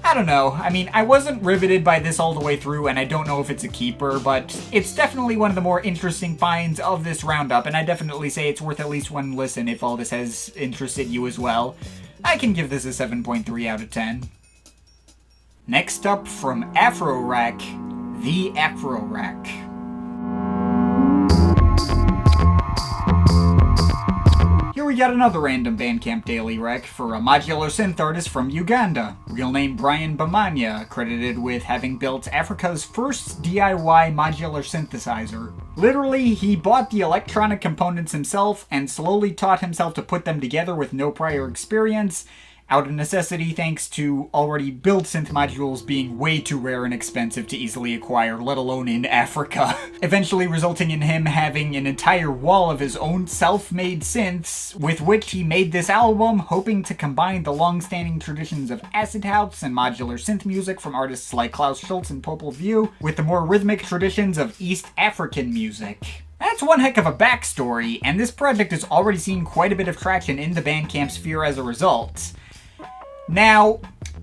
Speaker 1: I don't know. I mean, I wasn't riveted by this all the way through, and I don't know if it's a keeper, but it's definitely one of the more interesting finds of this roundup, and I definitely say it's worth at least one listen if all this has interested you as well. I can give this a 7.3 out of 10. Next up from Afrorack, the Afrorack. Here we got another random Bandcamp daily rec for a modular synth artist from Uganda. Real name Brian Bamanya, credited with having built Africa's first DIY modular synthesizer. Literally, he bought the electronic components himself and slowly taught himself to put them together with no prior experience, out of necessity thanks to already built synth modules being way too rare and expensive to easily acquire, let alone in Africa. Eventually resulting in him having an entire wall of his own self-made synths, with which he made this album, hoping to combine the long-standing traditions of acid house and modular synth music from artists like Klaus Schultz and Popol Vuh, with the more rhythmic traditions of East African music. That's one heck of a backstory, and this project has already seen quite a bit of traction in the Bandcamp sphere as a result. Now,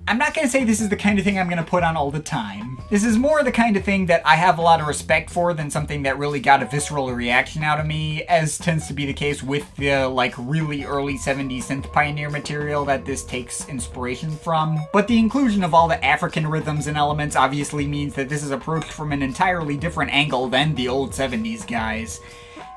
Speaker 1: I'm not going to say this is the kind of thing I'm going to put on all the time. This is more the kind of thing that I have a lot of respect for than something that really got a visceral reaction out of me, as tends to be the case with the, really early 70s synth pioneer material that this takes inspiration from. But the inclusion of all the African rhythms and elements obviously means that this is approached from an entirely different angle than the old 70s guys.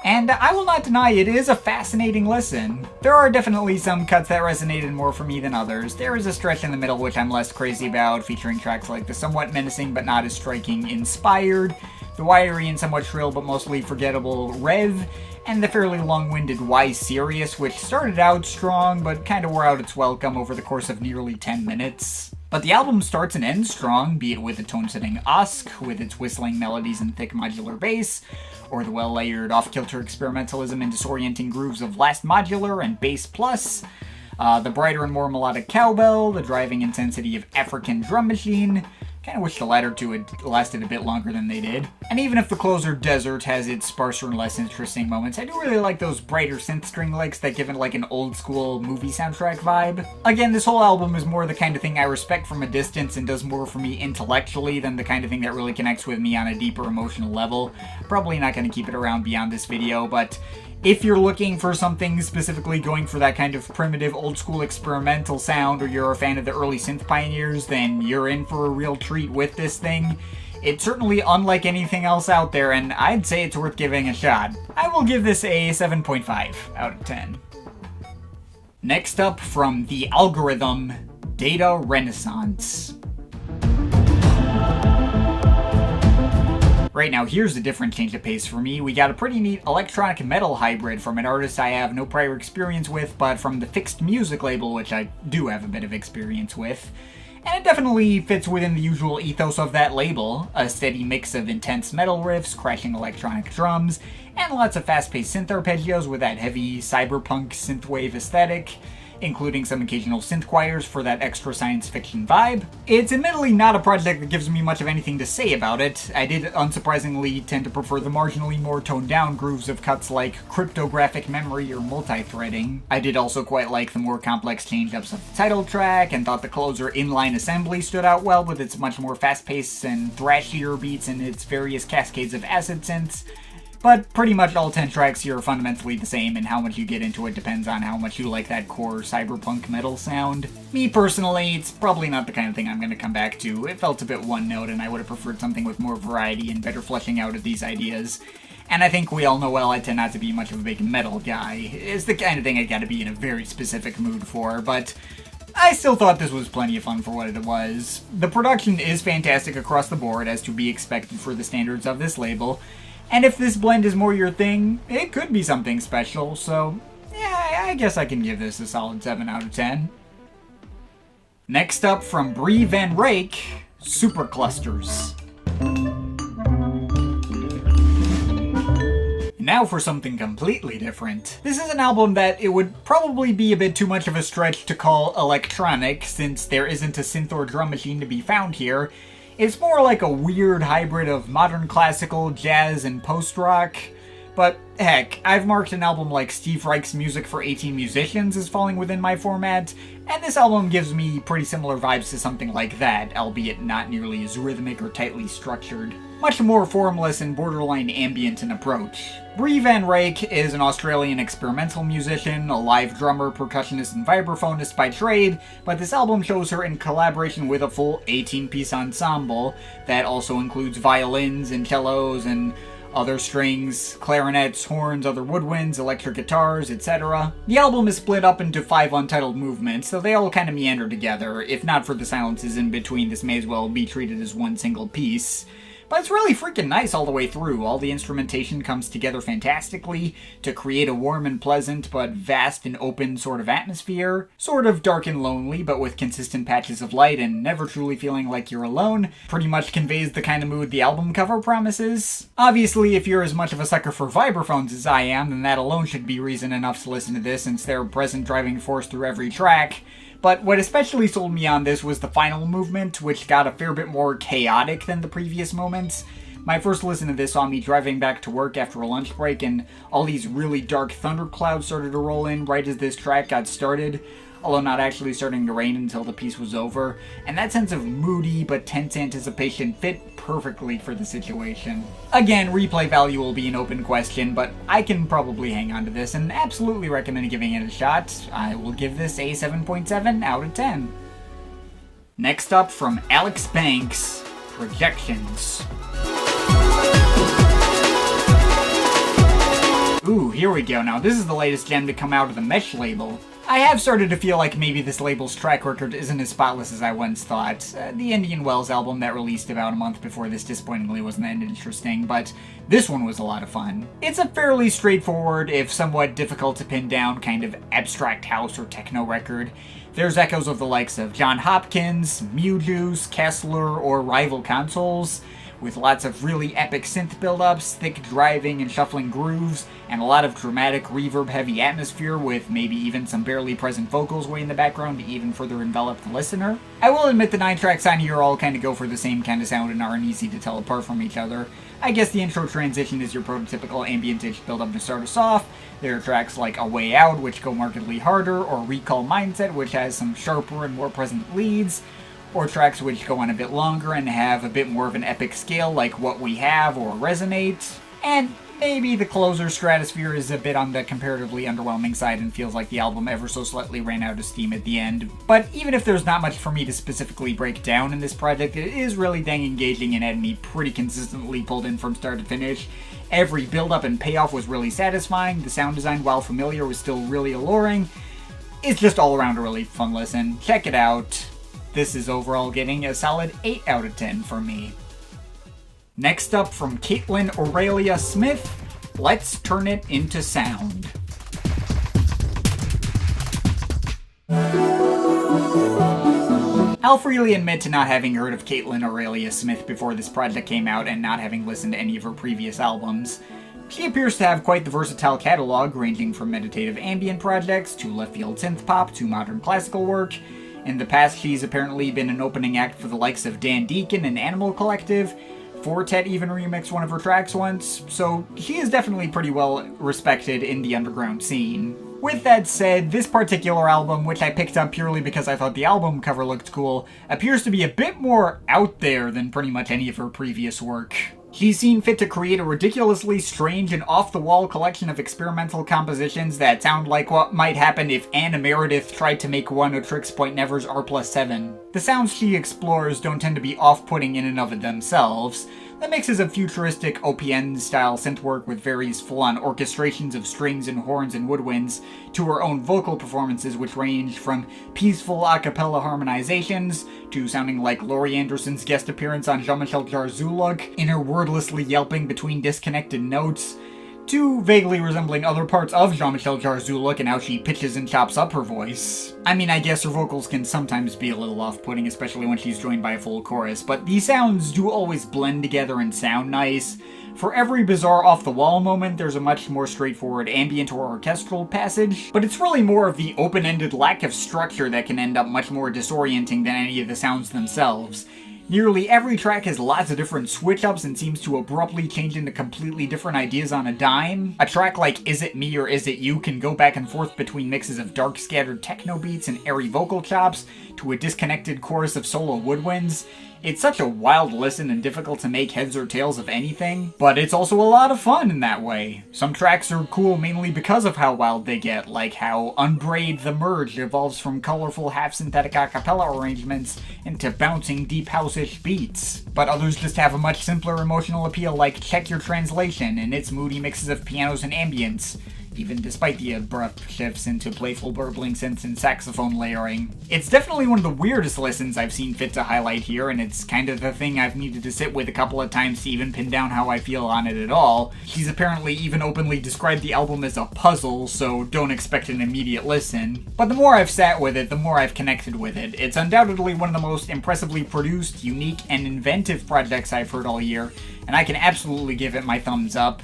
Speaker 1: And I will not deny it is a fascinating listen. There are definitely some cuts that resonated more for me than others. There is a stretch in the middle which I'm less crazy about, featuring tracks like the somewhat menacing but not as striking Inspired, the wiry and somewhat shrill but mostly forgettable Rev, and the fairly long-winded Why Serious, which started out strong but kind of wore out its welcome over the course of nearly 10 minutes. But the album starts and ends strong, be it with the tone-setting Osk, with its whistling melodies and thick modular bass, or the well-layered off-kilter experimentalism and disorienting grooves of Last Modular and Bass Plus, the brighter and more melodic cowbell, the driving intensity of African drum machine. Kinda wish the latter two had lasted a bit longer than they did. And even if the closer Desert has its sparser and less interesting moments, I do really like those brighter synth string licks that give it like an old school movie soundtrack vibe. Again, this whole album is more the kind of thing I respect from a distance and does more for me intellectually than the kind of thing that really connects with me on a deeper emotional level. Probably not gonna keep it around beyond this video, but if you're looking for something specifically going for that kind of primitive, old-school experimental sound, or you're a fan of the early synth pioneers, then you're in for a real treat with this thing. It's certainly unlike anything else out there, and I'd say it's worth giving a shot. I will give this a 7.5 out of 10. Next up, from The Algorithm, Data Renaissance. Right now, here's a different change of pace for me. We got a pretty neat electronic metal hybrid from an artist I have no prior experience with, but from the Fixed Music label, which I do have a bit of experience with. And it definitely fits within the usual ethos of that label, a steady mix of intense metal riffs, crashing electronic drums, and lots of fast-paced synth arpeggios with that heavy cyberpunk synthwave aesthetic, including some occasional synth choirs for that extra science fiction vibe. It's admittedly not a project that gives me much of anything to say about it. I did unsurprisingly tend to prefer the marginally more toned down grooves of cuts like cryptographic memory or multi-threading. I did also quite like the more complex change-ups of the title track, and thought the closer inline assembly stood out well with its much more fast-paced and thrashier beats and its various cascades of acid synths. But pretty much all 10 tracks here are fundamentally the same, and how much you get into it depends on how much you like that core cyberpunk metal sound. Me personally, it's probably not the kind of thing I'm going to come back to. It felt a bit one-note, and I would have preferred something with more variety and better fleshing out of these ideas. And I think we all know well I tend not to be much of a big metal guy. It's the kind of thing I gotta be in a very specific mood for, but I still thought this was plenty of fun for what it was. The production is fantastic across the board, as to be expected for the standards of this label. And if this blend is more your thing, it could be something special, so yeah, I guess I can give this a solid 7 out of 10. Next up, from Bree van Reyk, Superclusters. Now for something completely different. This is an album that it would probably be a bit too much of a stretch to call electronic, since there isn't a synth or drum machine to be found here. It's more like a weird hybrid of modern classical, jazz, and post-rock. But heck, I've marked an album like Steve Reich's Music for 18 Musicians as falling within my format, and this album gives me pretty similar vibes to something like that, albeit not nearly as rhythmic or tightly structured. Much more formless and borderline ambient in approach. Bree van Reyk is an Australian experimental musician, a live drummer, percussionist, and vibraphonist by trade, but this album shows her in collaboration with a full 18-piece ensemble that also includes violins and cellos and other strings, clarinets, horns, other woodwinds, electric guitars, etc. The album is split up into 5 untitled movements, so they all kind of meander together. If not for the silences in between, this may as well be treated as one single piece. But it's really freaking nice all the way through. All the instrumentation comes together fantastically to create a warm and pleasant but vast and open sort of atmosphere. Sort of dark and lonely, but with consistent patches of light and never truly feeling like you're alone. Pretty much conveys the kind of mood the album cover promises. Obviously, if you're as much of a sucker for vibraphones as I am, then that alone should be reason enough to listen to this, since they're a present driving force through every track. But what especially sold me on this was the final movement, which got a fair bit more chaotic than the previous moments. My first listen to this saw me driving back to work after a lunch break, and all these really dark thunderclouds started to roll in right as this track got started, although not actually starting to rain until the piece was over, and that sense of moody but tense anticipation fit perfectly for the situation. Again, replay value will be an open question, but I can probably hang on to this and absolutely recommend giving it a shot. I will give this a 7.7 out of 10. Next up, from Alex Banks, Projections. Ooh, here we go. Now, this is the latest gem to come out of the Mesh label. I have started to feel like maybe this label's track record isn't as spotless as I once thought. The Indian Wells album that released about a month before this disappointingly wasn't that interesting, but this one was a lot of fun. It's a fairly straightforward, if somewhat difficult to pin down, kind of abstract house or techno record. There's echoes of the likes of John Hopkins, Mew Juice, Kessler, or rival consoles, with lots of really epic synth build-ups, thick driving and shuffling grooves, and a lot of dramatic reverb-heavy atmosphere with maybe even some barely present vocals way in the background to even further envelop the listener. I will admit the 9 tracks on here all kind of go for the same kind of sound and aren't easy to tell apart from each other. I guess the intro transition is your prototypical ambient-ish build-up to start us off. There are tracks like A Way Out, which go markedly harder, or Recall Mindset, which has some sharper and more present leads, or tracks which go on a bit longer and have a bit more of an epic scale like What We Have or Resonate. And maybe the closer, Stratosphere, is a bit on the comparatively underwhelming side and feels like the album ever so slightly ran out of steam at the end. But even if there's not much for me to specifically break down in this project, it is really dang engaging and had me pretty consistently pulled in from start to finish. Every build-up and payoff was really satisfying, the sound design, while familiar, was still really alluring. It's just all around a really fun listen. Check it out. This is overall getting a solid 8 out of 10 for me. Next up from Kaitlyn Aurelia Smith, Let's Turn It Into Sound. I'll freely admit to not having heard of Kaitlyn Aurelia Smith before this project came out and not having listened to any of her previous albums. She appears to have quite the versatile catalog, ranging from meditative ambient projects to left-field synth pop to modern classical work. In the past, she's apparently been an opening act for the likes of Dan Deacon and Animal Collective. Fortet even remixed one of her tracks once, so she is definitely pretty well respected in the underground scene. With that said, this particular album, which I picked up purely because I thought the album cover looked cool, appears to be a bit more out there than pretty much any of her previous work. She's seen fit to create a ridiculously strange and off-the-wall collection of experimental compositions that sound like what might happen if Anna Meredith tried to make one of Trix Point Never's R+7. The sounds she explores don't tend to be off-putting in and of themselves. The mixes of futuristic OPN-style synth work with various full-on orchestrations of strings and horns and woodwinds to her own vocal performances, which range from peaceful a cappella harmonizations to sounding like Laurie Anderson's guest appearance on Jean-Michel Jarre's Zuluk, in her wordlessly yelping between disconnected notes, to vaguely resembling other parts of Jean-Michel Jarre's Zuluk and how she pitches and chops up her voice. I mean, I guess her vocals can sometimes be a little off-putting, especially when she's joined by a full chorus, but these sounds do always blend together and sound nice. For every bizarre off-the-wall moment, there's a much more straightforward ambient or orchestral passage, but it's really more of the open-ended lack of structure that can end up much more disorienting than any of the sounds themselves. Nearly every track has lots of different switch-ups and seems to abruptly change into completely different ideas on a dime. A track like Is It Me or Is It You can go back and forth between mixes of dark scattered techno beats and airy vocal chops to a disconnected chorus of solo woodwinds. It's such a wild listen and difficult to make heads or tails of anything, but it's also a lot of fun in that way. Some tracks are cool mainly because of how wild they get, like how Unbraid the Merge evolves from colorful half-synthetic a cappella arrangements into bouncing deep house-ish beats. But others just have a much simpler emotional appeal, like Check Your Translation and its moody mixes of pianos and ambience, even despite the abrupt shifts into playful burbling synths and saxophone layering. It's definitely one of the weirdest listens I've seen fit to highlight here, and it's kind of the thing I've needed to sit with a couple of times to even pin down how I feel on it at all. She's apparently even openly described the album as a puzzle, so don't expect an immediate listen. But the more I've sat with it, the more I've connected with it. It's undoubtedly one of the most impressively produced, unique, and inventive projects I've heard all year, and I can absolutely give it my thumbs up.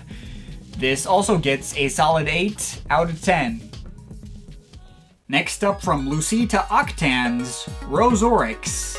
Speaker 1: This also gets a solid 8 out of 10. Next up from Lucita Octans, Rose Oryx.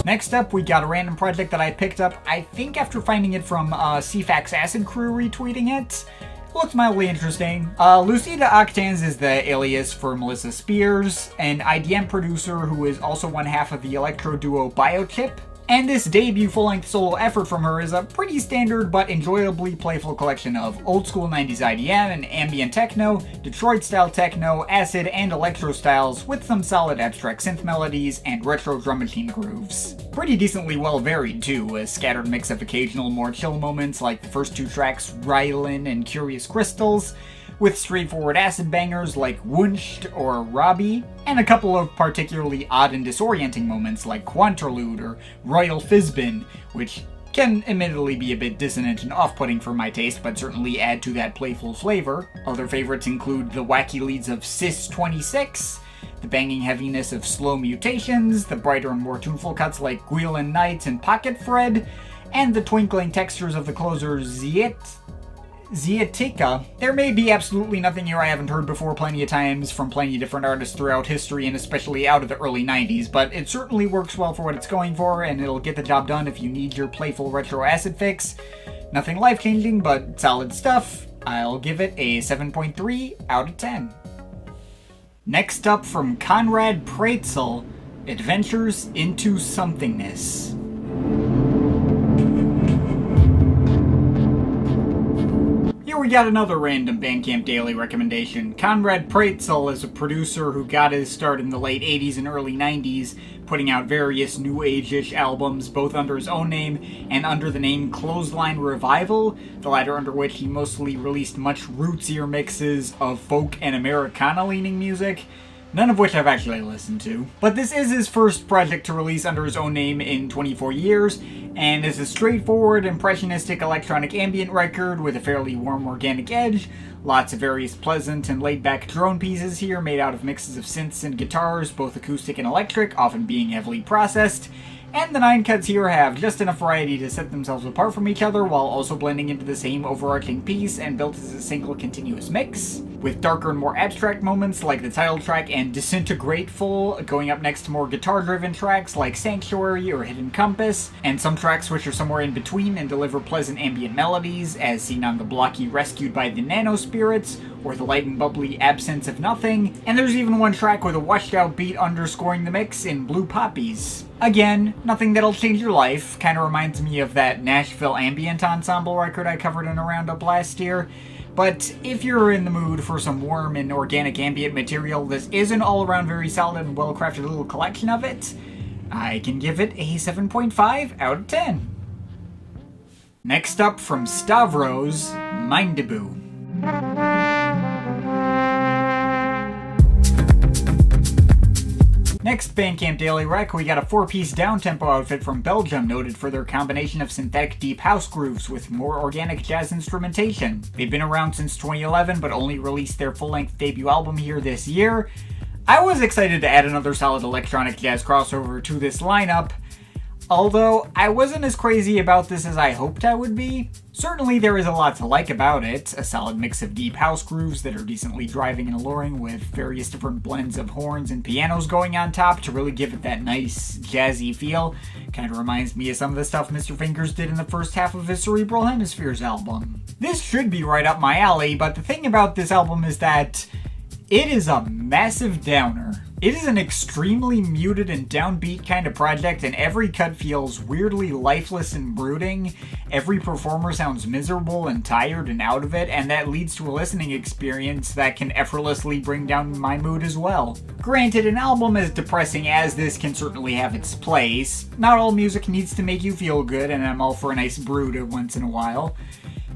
Speaker 1: Next up, we got a random project that I picked up, I think after finding it from CFAX Acid Crew retweeting it. Looked mildly interesting. Lucita Octans is the alias for Melissa Spears, an IDM producer who is also one half of the electro duo Biochip. And this debut full-length solo effort from her is a pretty standard but enjoyably playful collection of old-school 90s IDM and ambient techno, Detroit-style techno, acid, and electro styles with some solid abstract synth melodies and retro drum machine grooves. Pretty decently well varied too, a scattered mix of occasional more chill moments like the first two tracks, Rylan and Curious Crystals, with straightforward acid bangers like Wunscht or Robbie, and a couple of particularly odd and disorienting moments like Quanterlude or Royal Fizbin, which can admittedly be a bit dissonant and off-putting for my taste, but certainly add to that playful flavor. Other favorites include the wacky leads of Sis 26, the banging heaviness of Slow Mutations, the brighter and more tuneful cuts like Guilan Nights and Pocket Fred, and the twinkling textures of the closer Ziatika. There may be absolutely nothing here I haven't heard before plenty of times from plenty of different artists throughout history and especially out of the early 90s, but it certainly works well for what it's going for, and it'll get the job done if you need your playful retro acid fix. Nothing life-changing, but solid stuff. I'll give it a 7.3 out of 10. Next up from Konrad Pretzel, Adventures into Somethingness. Here we got another random Bandcamp daily recommendation. Konrad Pretzel is a producer who got his start in the late 80s and early 90s, putting out various new age-ish albums, both under his own name and under the name Clothesline Revival, the latter under which he mostly released much rootsier mixes of folk and Americana-leaning music, none of which I've actually listened to. But this is his first project to release under his own name in 24 years, and is a straightforward, impressionistic electronic ambient record with a fairly warm organic edge, lots of various pleasant and laid-back drone pieces here made out of mixes of synths and guitars, both acoustic and electric, often being heavily processed, and the 9 cuts here have just enough variety to set themselves apart from each other while also blending into the same overarching piece and built as a single continuous mix, with darker and more abstract moments like the title track and Disintegrateful going up next to more guitar-driven tracks like Sanctuary or Hidden Compass, and some tracks which are somewhere in between and deliver pleasant ambient melodies, as seen on the blocky Rescued by the Nano Spirits, or the light and bubbly Absence of Nothing, and there's even one track with a washed-out beat underscoring the mix in Blue Poppies. Again, nothing that'll change your life, kinda reminds me of that Nashville ambient ensemble record I covered in a roundup last year, but if you're in the mood for some warm and organic ambient material, this is an all-around very solid and well-crafted little collection of it. I can give it a 7.5 out of 10. Next up from Stavros, Mindaboo. Next Bandcamp Daily Rec, we got a 4-piece downtempo outfit from Belgium, noted for their combination of synthetic deep house grooves with more organic jazz instrumentation. They've been around since 2011, but only released their full-length debut album here this year. I was excited to add another solid electronic jazz crossover to this lineup, although I wasn't as crazy about this as I hoped I would be. Certainly there is a lot to like about it, a solid mix of deep house grooves that are decently driving and alluring with various different blends of horns and pianos going on top to really give it that nice jazzy feel. Kinda reminds me of some of the stuff Mr. Fingers did in the first half of his Cerebral Hemispheres album. This should be right up my alley, but the thing about this album is that it is a massive downer. It is an extremely muted and downbeat kind of project, and every cut feels weirdly lifeless and brooding. Every performer sounds miserable and tired and out of it, and that leads to a listening experience that can effortlessly bring down my mood as well. Granted, an album as depressing as this can certainly have its place. Not all music needs to make you feel good, and I'm all for a nice brood once in a while.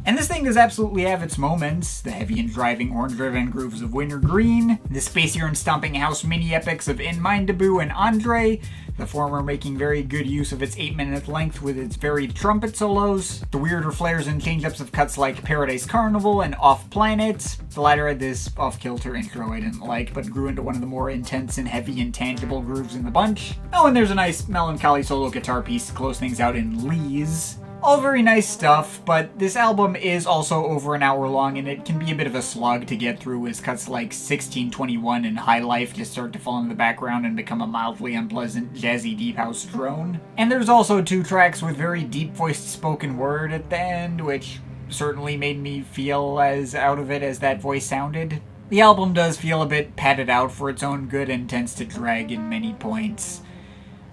Speaker 1: And this thing does absolutely have its moments. The heavy and driving horn-driven grooves of Winter Green, the spacier and stomping house mini-epics of In Mindaboo and Andre, the former making very good use of its 8-minute length with its varied trumpet solos, the weirder flares and change-ups of cuts like Paradise Carnival and Off Planet. The latter had this off-kilter intro I didn't like, but grew into one of the more intense and heavy and tangible grooves in the bunch. Oh, and there's a nice melancholy solo guitar piece to close things out in Lee's. All very nice stuff, but this album is also over an hour long, and it can be a bit of a slog to get through, as cuts like 1621 and High Life just start to fall in the background and become a mildly unpleasant jazzy deep house drone. And there's also 2 tracks with very deep-voiced spoken word at the end, which certainly made me feel as out of it as that voice sounded. The album does feel a bit padded out for its own good and tends to drag in many points.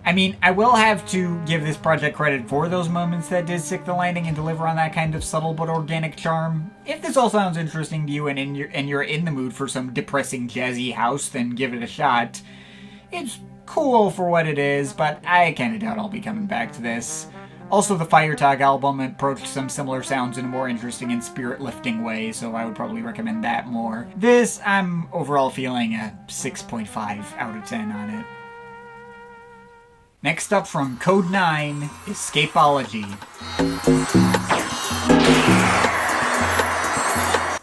Speaker 1: I mean, I will have to give this project credit for those moments that did stick the landing and deliver on that kind of subtle but organic charm. If this all sounds interesting to you and you're in the mood for some depressing jazzy house, then give it a shot. It's cool for what it is, but I kinda doubt I'll be coming back to this. Also, the Feiertag album approached some similar sounds in a more interesting and spirit-lifting way, so I would probably recommend that more. This, I'm overall feeling a 6.5 out of 10 on it. Next up from Code 9, Escapology.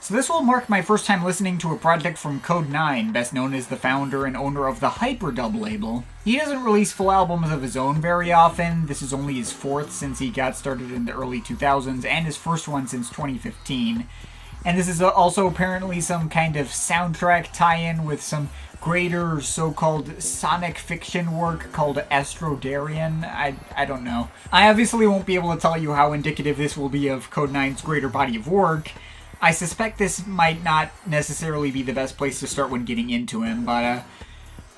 Speaker 1: So this will mark my first time listening to a project from Code 9, best known as the founder and owner of the Hyperdub label. He doesn't release full albums of his own very often. This is only his fourth since he got started in the early 2000s, and his first one since 2015. And this is also apparently some kind of soundtrack tie-in with some greater so-called sonic fiction work called Astrodarian. I don't know. I obviously won't be able to tell you how indicative this will be of Code 9's greater body of work. I suspect this might not necessarily be the best place to start when getting into him, but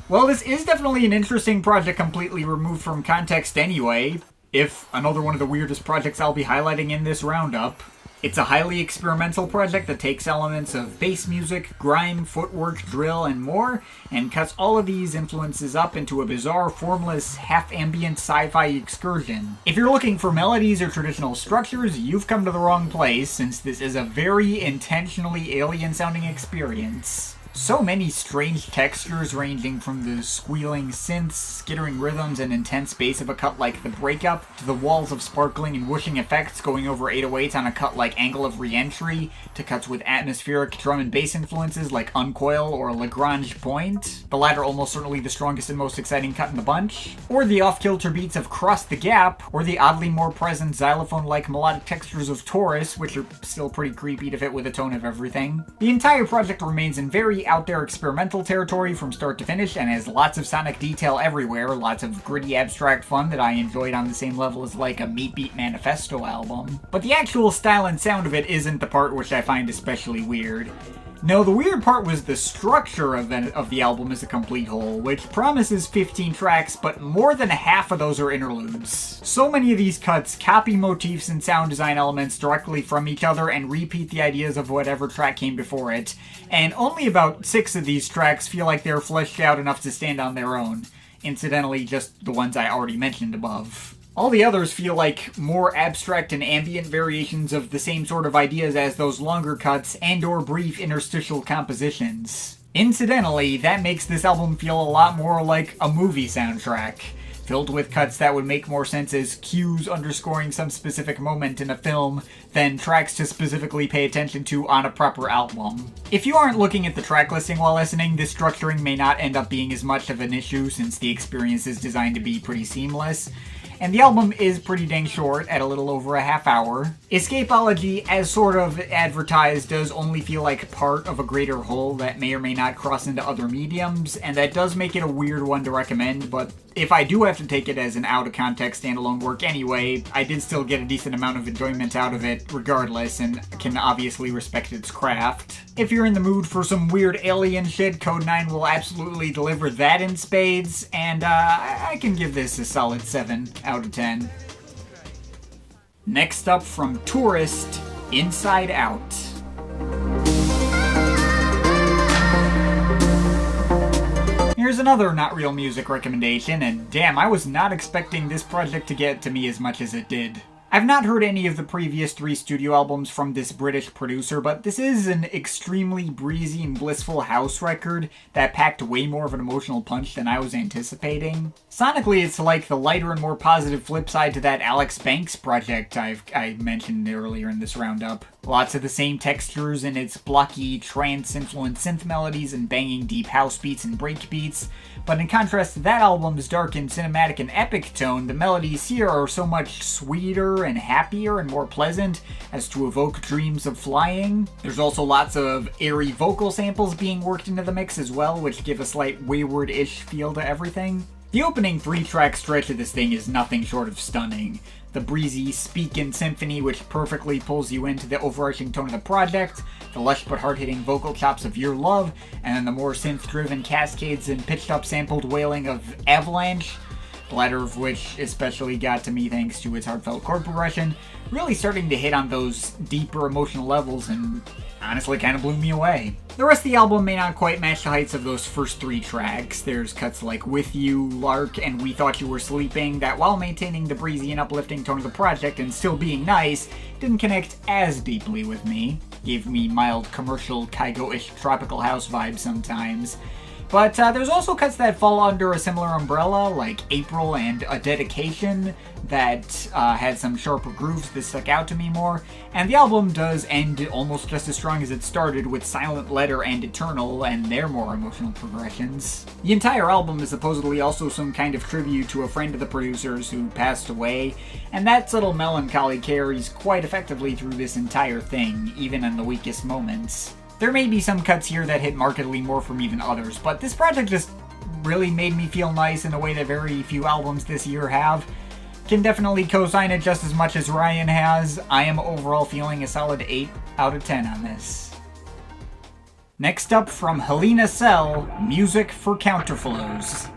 Speaker 1: well, this is definitely an interesting project completely removed from context anyway, if another one of the weirdest projects I'll be highlighting in this roundup. It's a highly experimental project that takes elements of bass music, grime, footwork, drill, and more, and cuts all of these influences up into a bizarre, formless, half-ambient sci-fi excursion. If you're looking for melodies or traditional structures, you've come to the wrong place, since this is a very intentionally alien-sounding experience. So many strange textures ranging from the squealing synths, skittering rhythms, and intense bass of a cut like The Breakup, to the walls of sparkling and whooshing effects going over 808s on a cut like Angle of Reentry, to cuts with atmospheric drum and bass influences like Uncoil or Lagrange Point, the latter almost certainly the strongest and most exciting cut in the bunch, or the off-kilter beats of Cross the Gap, or the oddly more present xylophone-like melodic textures of Taurus, which are still pretty creepy to fit with the tone of everything. The entire project remains in very out there experimental territory from start to finish and has lots of sonic detail everywhere, lots of gritty abstract fun that I enjoyed on the same level as like a Meat Beat Manifesto album. But the actual style and sound of it isn't the part which I find especially weird. No, the weird part was the structure of the album as a complete whole, which promises 15 tracks, but more than half of those are interludes. So many of these cuts copy motifs and sound design elements directly from each other and repeat the ideas of whatever track came before it, and only about 6 of these tracks feel like they're fleshed out enough to stand on their own. Incidentally, just the ones I already mentioned above. All the others feel like more abstract and ambient variations of the same sort of ideas as those longer cuts and/or brief interstitial compositions. Incidentally, that makes this album feel a lot more like a movie soundtrack, filled with cuts that would make more sense as cues underscoring some specific moment in a film than tracks to specifically pay attention to on a proper album. If you aren't looking at the track listing while listening, this structuring may not end up being as much of an issue since the experience is designed to be pretty seamless. And the album is pretty dang short, at a little over a half hour. Escapology, as sort of advertised, does only feel like part of a greater whole that may or may not cross into other mediums, and that does make it a weird one to recommend, but if I do have to take it as an out-of-context standalone work anyway, I did still get a decent amount of enjoyment out of it regardless, and can obviously respect its craft. If you're in the mood for some weird alien shit, Code 9 will absolutely deliver that in spades, and I can give this a solid 7 out of 10. Next up from Tourist, Inside Out. Here's another not real music recommendation, and damn, I was not expecting this project to get to me as much as it did. I've not heard any of the previous 3 studio albums from this British producer, but this is an extremely breezy and blissful house record that packed way more of an emotional punch than I was anticipating. Sonically, it's like the lighter and more positive flip side to that Alex Banks project I mentioned earlier in this roundup. Lots of the same textures in its blocky, trance-influenced synth melodies and banging deep house beats and break beats, but in contrast to that album's dark and cinematic and epic tone, the melodies here are so much sweeter and happier and more pleasant as to evoke dreams of flying. There's also lots of airy vocal samples being worked into the mix as well, which give a slight wayward-ish feel to everything. The opening 3-track stretch of this thing is nothing short of stunning. The breezy Speakin' Symphony, which perfectly pulls you into the overarching tone of the project, the lush but hard-hitting vocal chops of Your Love, and then the more synth-driven cascades and pitched-up sampled wailing of Avalanche. the latter of which especially got to me thanks to its heartfelt chord progression, really starting to hit on those deeper emotional levels and honestly kind of blew me away. The rest of the album may not quite match the heights of those first 3 tracks. There's cuts like With You, Lark, and We Thought You Were Sleeping that, while maintaining the breezy and uplifting tone of the project and still being nice, didn't connect as deeply with me. Gave me mild commercial Kygo-ish tropical house vibes sometimes. But there's also cuts that fall under a similar umbrella, like April and A Dedication, that had some sharper grooves that stuck out to me more, and the album does end almost just as strong as it started with Silent Letter and Eternal and their more emotional progressions. The entire album is supposedly also some kind of tribute to a friend of the producers who passed away, and that subtle melancholy carries quite effectively through this entire thing, even in the weakest moments. There may be some cuts here that hit markedly more for me than others, but this project just really made me feel nice in a way that very few albums this year have. Can definitely co-sign it just as much as Ryan has. I am overall feeling a solid 8 out of 10 on this. Next up from Helena Cell, Music for Counterflows.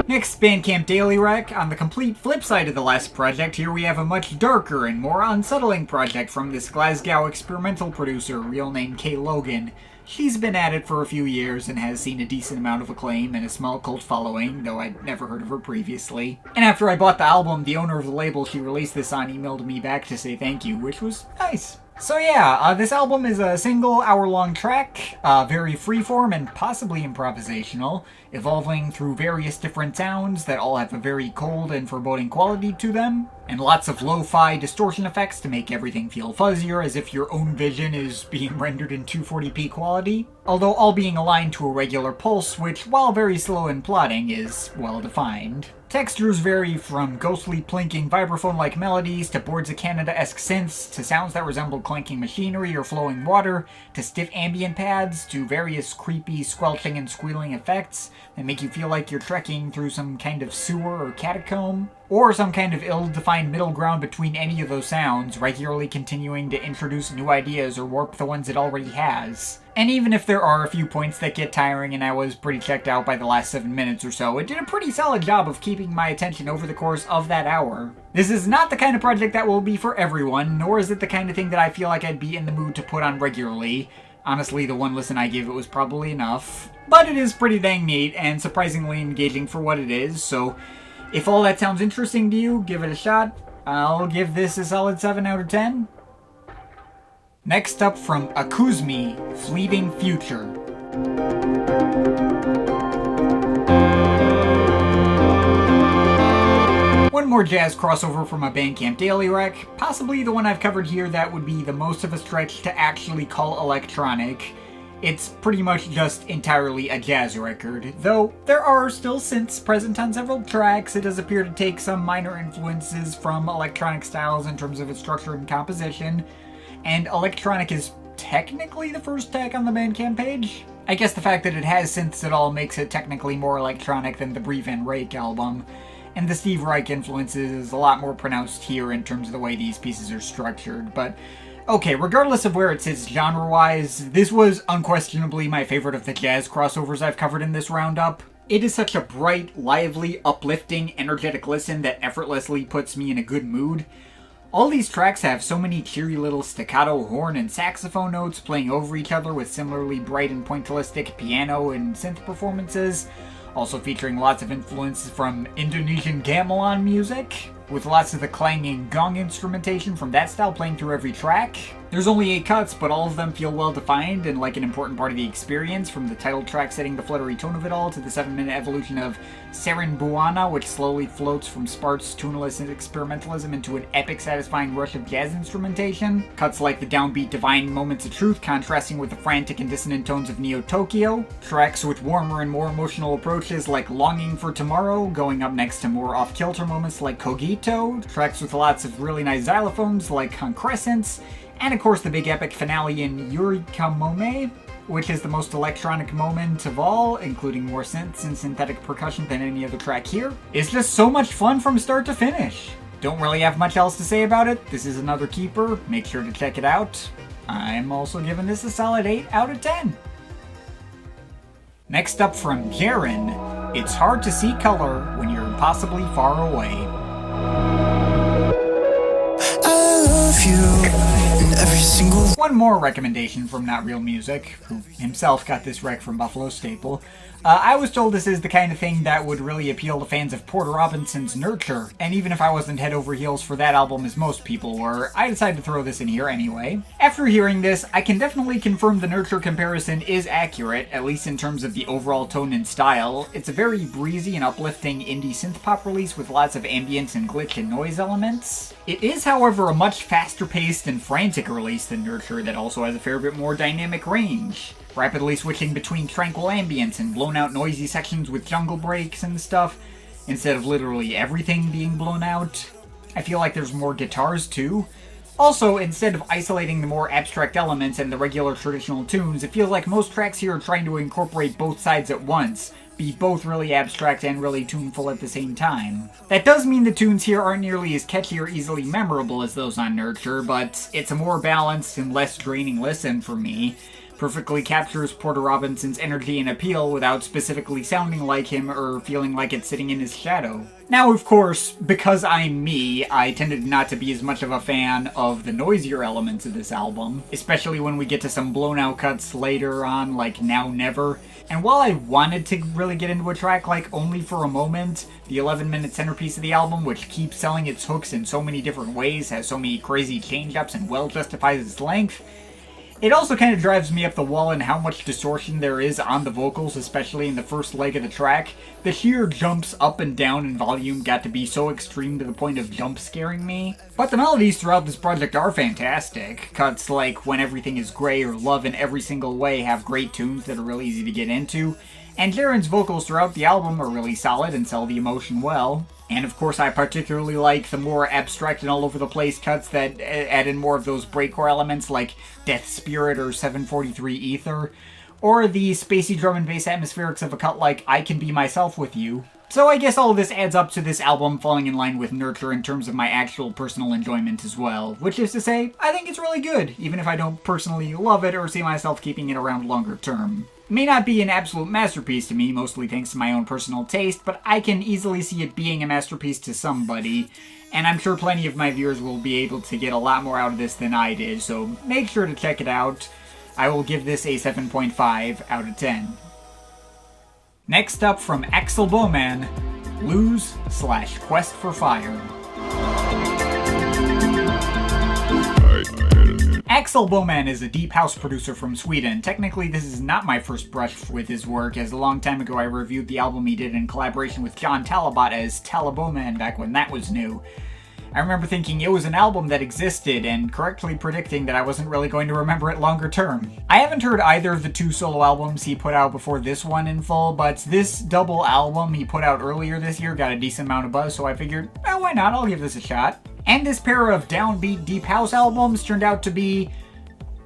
Speaker 1: Next, Bandcamp Daily Rec. On the complete flip side of the last project, here we have a much darker and more unsettling project from this Glasgow experimental producer, real name Kay Logan. She's been at it for a few years and has seen a decent amount of acclaim and a small cult following, though I'd never heard of her previously. And after I bought the album, the owner of the label she released this on emailed me back to say thank you, which was nice. So yeah, this album is a single hour-long track, very freeform and possibly improvisational, evolving through various different sounds that all have a very cold and foreboding quality to them, and lots of lo-fi distortion effects to make everything feel fuzzier as if your own vision is being rendered in 240p quality, although all being aligned to a regular pulse, which, while very slow in plotting, is well-defined. Textures vary from ghostly plinking vibraphone-like melodies to Boards of Canada-esque synths to sounds that resemble clanking machinery or flowing water to stiff ambient pads to various creepy squelching and squealing effects that make you feel like you're trekking through some kind of sewer or catacomb, or some kind of ill-defined middle ground between any of those sounds, regularly continuing to introduce new ideas or warp the ones it already has. And even if there are a few points that get tiring and I was pretty checked out by the last 7 minutes or so, it did a pretty solid job of keeping my attention over the course of that hour. This is not the kind of project that will be for everyone, nor is it the kind of thing that I feel like I'd be in the mood to put on regularly. Honestly, the one listen I gave it was probably enough. But it is pretty dang neat and surprisingly engaging for what it is, so if all that sounds interesting to you, give it a shot. I'll give this a solid 7 out of 10. Next up from Akuzmi, Fleeting Future. One more jazz crossover from a Bandcamp Daily Rec, possibly the one I've covered here that would be the most of a stretch to actually call electronic. It's pretty much just entirely a jazz record, though there are still synths present on several tracks. It does appear to take some minor influences from electronic styles in terms of its structure and composition, and electronic is technically the first tag on the Bandcamp page. I guess the fact that it has synths at all makes it technically more electronic than the Bree and Reyk album, and the Steve Reich influence is a lot more pronounced here in terms of the way these pieces are structured, but okay, regardless of where it sits genre-wise, this was unquestionably my favorite of the jazz crossovers I've covered in this roundup. It is such a bright, lively, uplifting, energetic listen that effortlessly puts me in a good mood. All these tracks have so many cheery little staccato horn and saxophone notes playing over each other with similarly bright and pointillistic piano and synth performances, also featuring lots of influences from Indonesian gamelan music, with lots of the clanging gong instrumentation from that style playing through every track. There's only 8 cuts, but all of them feel well defined and like an important part of the experience, from the title track setting the fluttery tone of it all to the 7-minute evolution of Seren Buana, which slowly floats from sparse, tuneless experimentalism into an epic, satisfying rush of jazz instrumentation. Cuts like the downbeat divine moments of truth contrasting with the frantic and dissonant tones of Neo Tokyo. Tracks with warmer and more emotional approaches like Longing for Tomorrow, going up next to more off-kilter moments like Cogito. Tracks with lots of really nice xylophones like Concrescence. And of course the big epic finale in Yurikamome, which is the most electronic moment of all, including more synths and synthetic percussion than any other track here. It's just so much fun from start to finish. Don't really have much else to say about it. This is another keeper. Make sure to check it out. I'm also giving this a solid 8 out of 10. Next up from Jaren, It's Hard to See Color When You're Impossibly Far Away.
Speaker 3: I love you in every single.
Speaker 1: One more recommendation from Not Real Music, who himself got this rec from Buffalo Staple. I was told this is the kind of thing that would really appeal to fans of Porter Robinson's Nurture, and even if I wasn't head over heels for that album as most people were, I decided to throw this in here anyway. After hearing this, I can definitely confirm the Nurture comparison is accurate, at least in terms of the overall tone and style. It's a very breezy and uplifting indie synth-pop release with lots of ambience and glitch and noise elements. It is, however, a much faster-paced and frantic release than Nurture that also has a fair bit more dynamic range, rapidly switching between tranquil ambience and blown-out noisy sections with jungle breaks and stuff, instead of literally everything being blown out. I feel like there's more guitars too. Also, instead of isolating the more abstract elements and the regular traditional tunes, it feels like most tracks here are trying to incorporate both sides at once, be both really abstract and really tuneful at the same time. That does mean the tunes here aren't nearly as catchy or easily memorable as those on Nurture, but it's a more balanced and less draining listen for me. Perfectly captures Porter Robinson's energy and appeal without specifically sounding like him or feeling like it's sitting in his shadow. Now, of course, because I'm me, I tended not to be as much of a fan of the noisier elements of this album, especially when we get to some blown-out cuts later on, like Now Never. And while I wanted to really get into a track like Only for a Moment, the 11-minute centerpiece of the album, which keeps selling its hooks in so many different ways, has so many crazy change-ups, and well justifies its length, it also kind of drives me up the wall in how much distortion there is on the vocals, especially in the first leg of the track. The sheer jumps up and down in volume got to be so extreme to the point of jump scaring me. But the melodies throughout this project are fantastic. Cuts like When Everything Is Grey or Love in Every Single Way have great tunes that are really easy to get into. And Jaren's vocals throughout the album are really solid and sell the emotion well. And of course I particularly like the more abstract and all over the place cuts that add in more of those breakcore elements like Death Spirit or 743 Ether, or the spacey drum and bass atmospherics of a cut like I Can Be Myself With You. So I guess all of this adds up to this album falling in line with Nurture in terms of my actual personal enjoyment as well, which is to say, I think it's really good, even if I don't personally love it or see myself keeping it around longer term. It may not be an absolute masterpiece to me, mostly thanks to my own personal taste, but I can easily see it being a masterpiece to somebody, and I'm sure plenty of my viewers will be able to get a lot more out of this than I did, so make sure to check it out. I will give this a 7.5 out of 10. Next up from Axel Boman, Lose/Quest for Fire. Axel Boman is a deep house producer from Sweden. Technically, this is not my first brush with his work, as a long time ago I reviewed the album he did in collaboration with John Talabot as Talaboman back when that was new. I remember thinking it was an album that existed and correctly predicting that I wasn't really going to remember it longer term. I haven't heard either of the two solo albums he put out before this one in full, but this double album he put out earlier this year got a decent amount of buzz, so I figured, well, why not? I'll give this a shot. And this pair of downbeat deep house albums turned out to be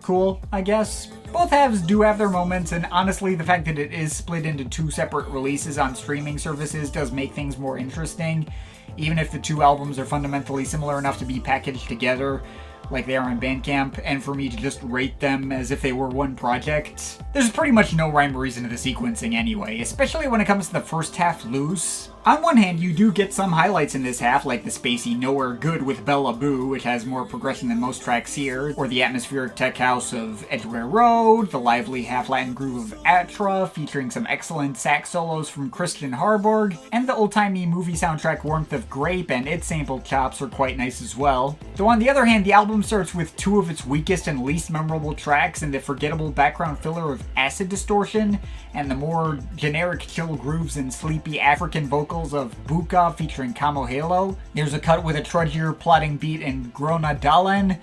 Speaker 1: cool, I guess. Both halves do have their moments, and honestly, the fact that it is split into two separate releases on streaming services does make things more interesting, even if the two albums are fundamentally similar enough to be packaged together, like they are on Bandcamp, and for me to just rate them as if they were one project. There's pretty much no rhyme or reason to the sequencing anyway, especially when it comes to the first half, Loose. On one hand, you do get some highlights in this half, like the spacey Nowhere Good with Bella Boo, which has more progression than most tracks here, or the atmospheric tech house of Edgware Road, the lively half-Latin groove of Atra, featuring some excellent sax solos from Christian Harburg, and the old-timey movie soundtrack Warmth of Grape and its sample chops are quite nice as well. Though on the other hand, the album starts with two of its weakest and least memorable tracks in the forgettable background filler of Acid Distortion, and the more generic chill grooves and sleepy African vocals of Buka featuring Kamo Halo. There's a cut with a trudgier plotting beat in Grona Dalen,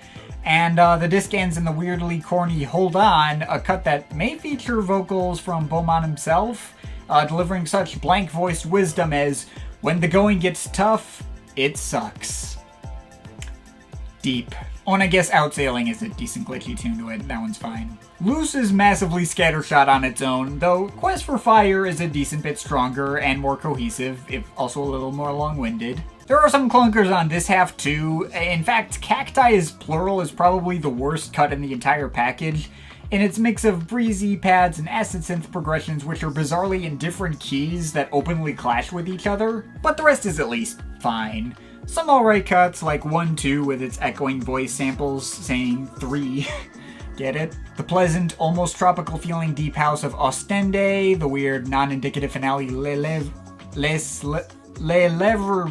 Speaker 1: and the disc ends in the weirdly corny Hold On, a cut that may feature vocals from Boman himself, delivering such blank-voiced wisdom as, "When the going gets tough, it sucks." Deep. Oh, and I guess Outsailing is a decent glitchy tune to it, that one's fine. Loose is massively scattershot on its own, though Quest for Fire is a decent bit stronger and more cohesive, if also a little more long-winded. There are some clunkers on this half too. In fact, Cacti is plural is probably the worst cut in the entire package, in its mix of breezy pads and acid synth progressions which are bizarrely in different keys that openly clash with each other, but the rest is at least fine. Some alright cuts, like 1-2 with its echoing voice samples saying 3. Get it? The pleasant, almost tropical feeling deep house of Ostende, the weird non-indicative finale Le Lèvres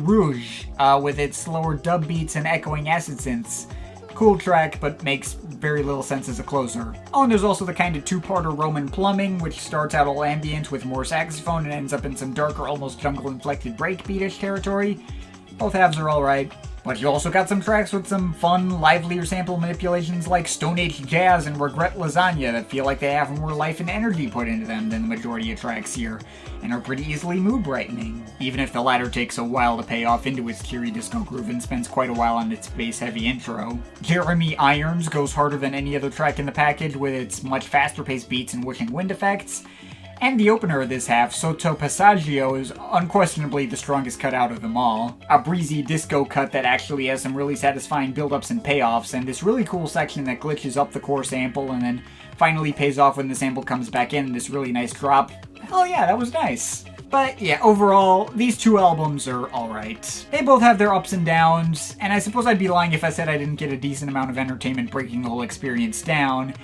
Speaker 1: Rouge, with its slower dub beats and echoing acid synths. Cool track, but makes very little sense as a closer. Oh, and there's also the kind of two-parter Roman Plumbing, which starts out all ambient with more saxophone and ends up in some darker, almost jungle-inflected breakbeatish territory. Both halves are alright, but you also got some tracks with some fun, livelier sample manipulations like Stone Age Jazz and Regret Lasagna that feel like they have more life and energy put into them than the majority of tracks here, and are pretty easily mood-brightening, even if the latter takes a while to pay off into its cheery disco groove and spends quite a while on its bass-heavy intro. Jeremy Irons goes harder than any other track in the package with its much faster-paced beats and whooshing wind effects, and the opener of this half, Sotto Passaggio, is unquestionably the strongest cut out of them all. A breezy disco cut that actually has some really satisfying build-ups and payoffs, and this really cool section that glitches up the core sample and then finally pays off when the sample comes back in this really nice drop. Hell yeah, that was nice. But yeah, overall, these two albums are alright. They both have their ups and downs, and I suppose I'd be lying if I said I didn't get a decent amount of entertainment breaking the whole experience down.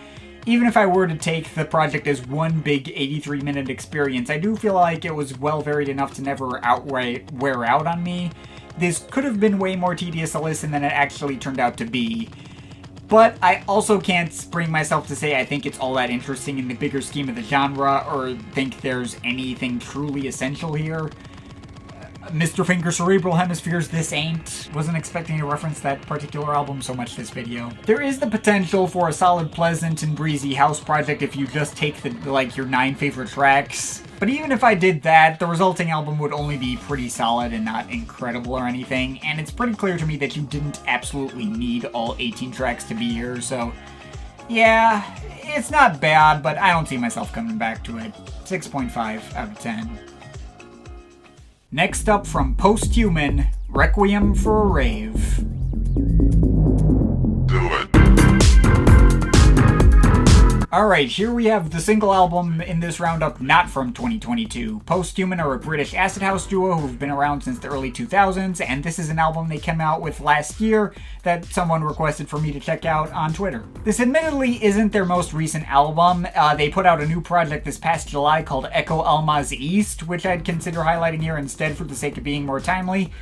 Speaker 1: Even if I were to take the project as one big 83-minute experience, I do feel like it was well varied enough to never outright wear out on me. This could have been way more tedious to listen than it actually turned out to be. But I also can't bring myself to say I think it's all that interesting in the bigger scheme of the genre, or think there's anything truly essential here. Mr. Finger Cerebral Hemispheres This Ain't. Wasn't expecting to reference that particular album so much this video. There is the potential for a solid, pleasant, and breezy house project if you just take your 9 favorite tracks. But even if I did that, the resulting album would only be pretty solid and not incredible or anything, and it's pretty clear to me that you didn't absolutely need all 18 tracks to be here, so yeah, it's not bad, but I don't see myself coming back to it. 6.5 out of 10. Next up from Posthuman, Requiem for a Rave. Alright, here we have the single album in this roundup not from 2022. Posthuman are a British acid house duo who've been around since the early 2000s, and this is an album they came out with last year that someone requested for me to check out on Twitter. This admittedly isn't their most recent album. They put out a new project this past July called Echo Almaz East, which I'd consider highlighting here instead for the sake of being more timely.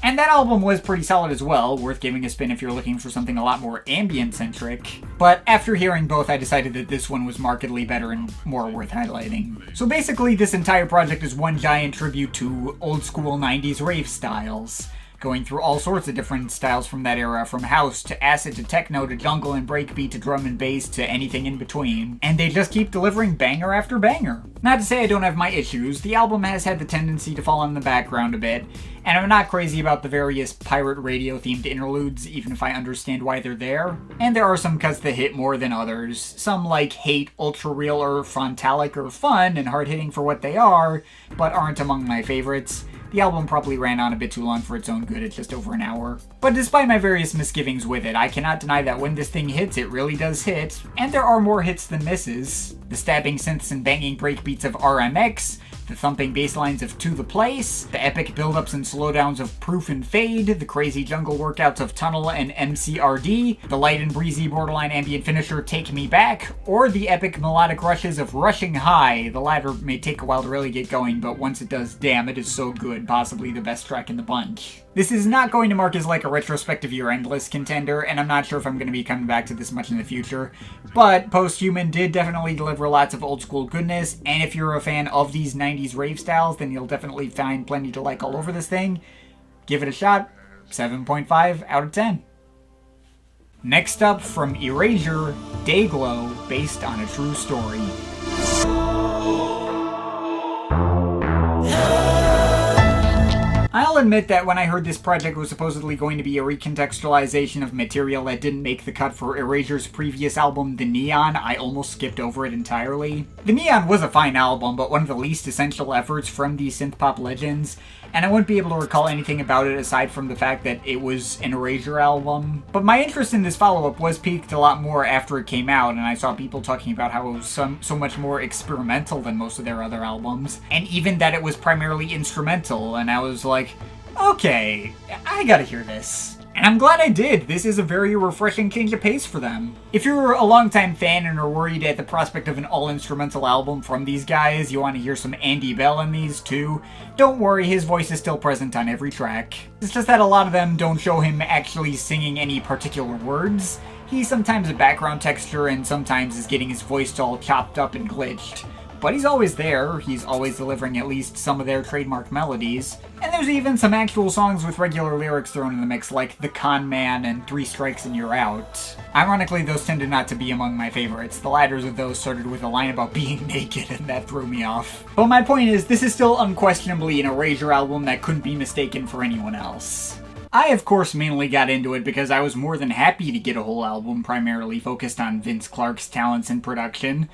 Speaker 1: And that album was pretty solid as well, worth giving a spin if you're looking for something a lot more ambient-centric. But after hearing both, I decided that this one was markedly better and more worth highlighting. So basically, this entire project is one giant tribute to old-school 90s rave styles, going through all sorts of different styles from that era, from house to acid to techno to jungle and breakbeat to drum and bass to anything in between. And they just keep delivering banger after banger. Not to say I don't have my issues, the album has had the tendency to fall in the background a bit, and I'm not crazy about the various pirate radio themed interludes, even if I understand why they're there. And there are some cuts that hit more than others. Some like Hate, Ultra Real, or Frontalic are fun and hard-hitting for what they are, but aren't among my favorites. The album probably ran on a bit too long for its own good at just over an hour. But despite my various misgivings with it, I cannot deny that when this thing hits, it really does hit, and there are more hits than misses. The stabbing synths and banging breakbeats of RMX, the thumping bass lines of To The Place, the epic build-ups and slowdowns of Proof and Fade, the crazy jungle workouts of Tunnel and MCRD, the light and breezy borderline ambient finisher Take Me Back, or the epic melodic rushes of Rushing High. The latter may take a while to really get going, but once it does, damn, it is so good, possibly the best track in the bunch. This is not going to mark as like a retrospective year endless contender, and I'm not sure if I'm going to be coming back to this much in the future, but Posthuman did definitely deliver lots of old school goodness, and if you're a fan of these 90s rave styles, then you'll definitely find plenty to like all over this thing. Give it a shot. 7.5 out of 10. Next up from Erasure, Day-Glo, based on a true story. I'll admit that when I heard this project was supposedly going to be a recontextualization of material that didn't make the cut for Erasure's previous album, The Neon, I almost skipped over it entirely. The Neon was a fine album, but one of the least essential efforts from these synthpop legends, and I wouldn't be able to recall anything about it aside from the fact that it was an Erasure album. But my interest in this follow-up was piqued a lot more after it came out, and I saw people talking about how it was so much more experimental than most of their other albums, and even that it was primarily instrumental, and I was like, okay, I gotta hear this. And I'm glad I did. This is a very refreshing change of pace for them. If you're a longtime fan and are worried at the prospect of an all-instrumental album from these guys, you want to hear some Andy Bell in these too, don't worry, his voice is still present on every track. It's just that a lot of them don't show him actually singing any particular words. He's sometimes a background texture and sometimes is getting his voice all chopped up and glitched. But he's always there, he's always delivering at least some of their trademark melodies. And there's even some actual songs with regular lyrics thrown in the mix, like The Con Man and 3 Strikes and You're Out. Ironically, those tended not to be among my favorites. The latter of those started with a line about being naked, and that threw me off. But my point is, this is still unquestionably an Erasure album that couldn't be mistaken for anyone else. I, of course, mainly got into it because I was more than happy to get a whole album primarily focused on Vince Clarke's talents in production.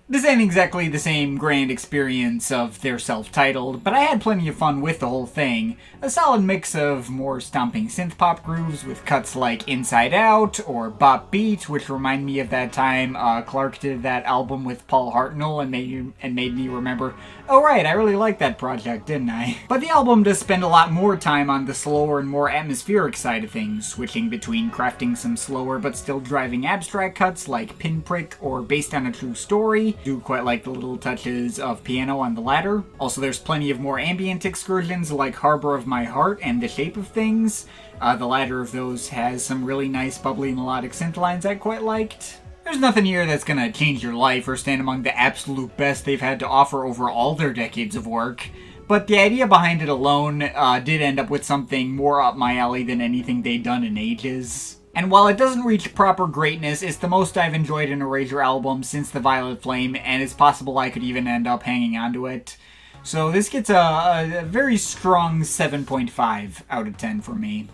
Speaker 1: This ain't exactly the same grand experience of their self-titled, but I had plenty of fun with the whole thing. A solid mix of more stomping synth-pop grooves with cuts like Inside Out or Bop Beat, which remind me of that time Clarke did that album with Paul Hartnell and made me remember, oh right, I really liked that project, didn't I? But the album does spend a lot more time on the slower and more atmospheric side of things, switching between crafting some slower but still driving abstract cuts like Pinprick or Based on a True Story. Do quite like the little touches of piano on the latter. Also, there's plenty of more ambient excursions like Harbor of My Heart and The Shape of Things. The latter of those has some really nice bubbly melodic synth lines I quite liked. There's nothing here that's gonna change your life or stand among the absolute best they've had to offer over all their decades of work, but the idea behind it alone did end up with something more up my alley than anything they'd done in ages. And while it doesn't reach proper greatness, it's the most I've enjoyed an Erasure album since The Violet Flame, and it's possible I could even end up hanging on to it. So this gets a very strong 7.5 out of 10 for me.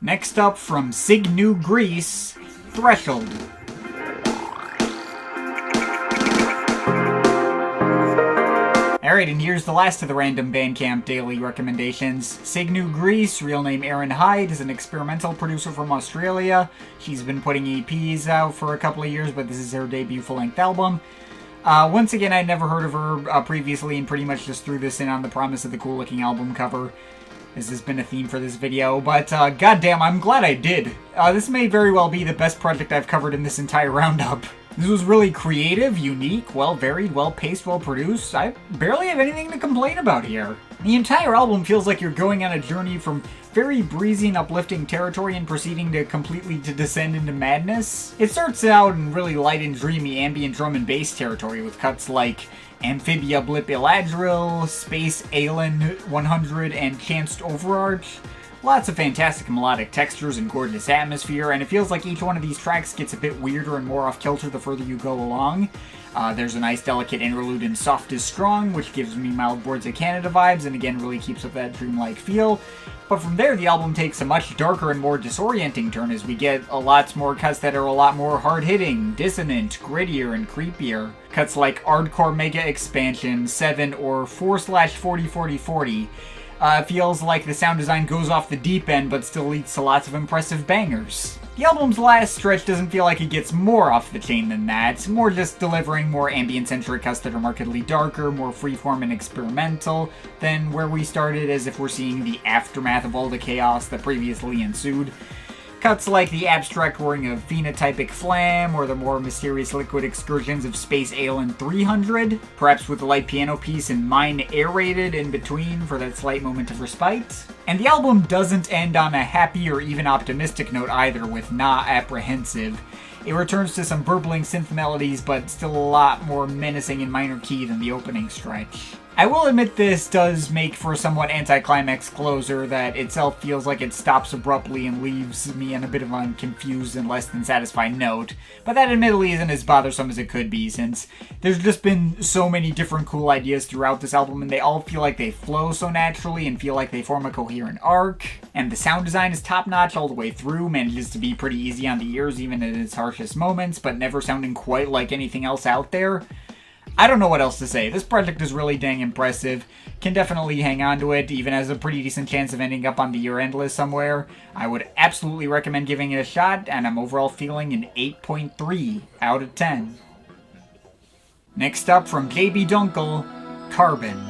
Speaker 1: Next up, from Sig Nu Gris, Threshold. Alright, and here's the last of the random Bandcamp daily recommendations. Sig Nu Gris, real name Erin Hyde, is an experimental producer from Australia. She's been putting EPs out for a couple of years, but this is her debut full-length album. Once again, I'd never heard of her previously and pretty much just threw this in on the promise of the cool-looking album cover. This has been a theme for this video, but goddamn, I'm glad I did. This may very well be the best project I've covered in this entire roundup. This was really creative, unique, well-varied, well-paced, well-produced. I barely have anything to complain about here. The entire album feels like you're going on a journey from very breezy and uplifting territory and proceeding to completely descend into madness. It starts out in really light and dreamy ambient drum and bass territory with cuts like Amphibia Blip Iladril, Space Aelin 100, and Chanced Overarch. Lots of fantastic melodic textures and gorgeous atmosphere, and it feels like each one of these tracks gets a bit weirder and more off-kilter the further you go along. There's a nice delicate interlude in Soft is Strong, which gives me mild Boards of Canada vibes, and again really keeps up that dreamlike feel. But from there, the album takes a much darker and more disorienting turn as we get a lot more cuts that are a lot more hard-hitting, dissonant, grittier, and creepier. Cuts like Hardcore Mega Expansion 7 or 4/40/40/40. Feels like the sound design goes off the deep end but still leads to lots of impressive bangers. The album's last stretch doesn't feel like it gets more off the chain than that, more just delivering more ambient-centric cuts that are markedly darker, more freeform and experimental than where we started, as if we're seeing the aftermath of all the chaos that previously ensued. Cuts like the abstract roaring of Phenotypic Flam, or the more mysterious liquid excursions of Space Aelin 300, perhaps with a light piano piece and mine aerated in between for that slight moment of respite. And the album doesn't end on a happy or even optimistic note either, with Nah Apprehensive. It returns to some burbling synth melodies, but still a lot more menacing in minor key than the opening stretch. I will admit this does make for a somewhat anticlimax closer that itself feels like it stops abruptly and leaves me on a bit of a confused and less than satisfied note, but that admittedly isn't as bothersome as it could be, since there's just been so many different cool ideas throughout this album, and they all feel like they flow so naturally and feel like they form a coherent arc, and the sound design is top-notch all the way through, manages to be pretty easy on the ears even at its harshest moments, but never sounding quite like anything else out there. I don't know what else to say. This project is really dang impressive. Can definitely hang on to it, even has a pretty decent chance of ending up on the year-end list somewhere. I would absolutely recommend giving it a shot, and I'm overall feeling an 8.3 out of 10. Next up, from JB Dunkel, Carbon.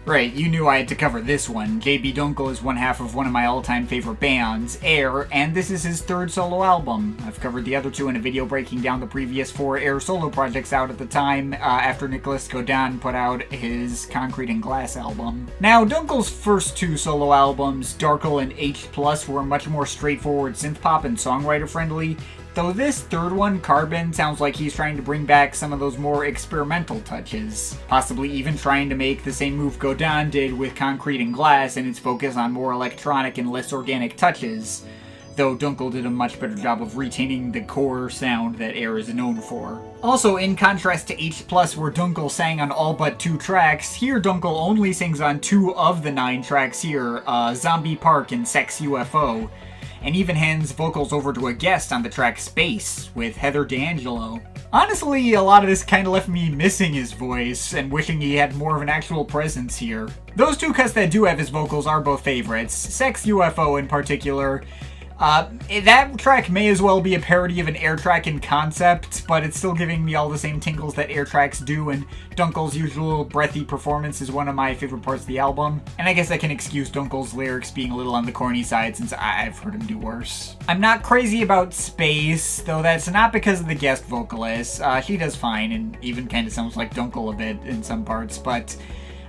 Speaker 1: Right, you knew I had to cover this one. JB Dunkel is one half of one of my all-time favorite bands, Air, and this is his third solo album. I've covered the other two in a video breaking down the previous 4 Air solo projects out at the time, after Nicolas Godin put out his Concrete and Glass album. Now, Dunkel's first 2 solo albums, Darkle and H+, were much more straightforward synth-pop and songwriter-friendly, though this third one, Carbon, sounds like he's trying to bring back some of those more experimental touches. Possibly even trying to make the same move Godin did with Concrete and Glass and its focus on more electronic and less organic touches. Though Dunkel did a much better job of retaining the core sound that Air is known for. Also, in contrast to H+, where Dunkel sang on all but 2 tracks, here Dunkel only sings on 2 of the 9 tracks here, Zombie Park and Sex UFO. And even hands vocals over to a guest on the track Space, with Heather D'Angelo. Honestly, a lot of this kinda left me missing his voice, and wishing he had more of an actual presence here. Those 2 cuts that do have his vocals are both favorites, Sex UFO in particular. That track may as well be a parody of an Air track in concept, but it's still giving me all the same tingles that Air tracks do, and Dunkel's usual breathy performance is one of my favorite parts of the album. And I guess I can excuse Dunkel's lyrics being a little on the corny side since I've heard him do worse. I'm not crazy about Space, though that's not because of the guest vocalist. She does fine, and even kinda sounds like Dunkel a bit in some parts, but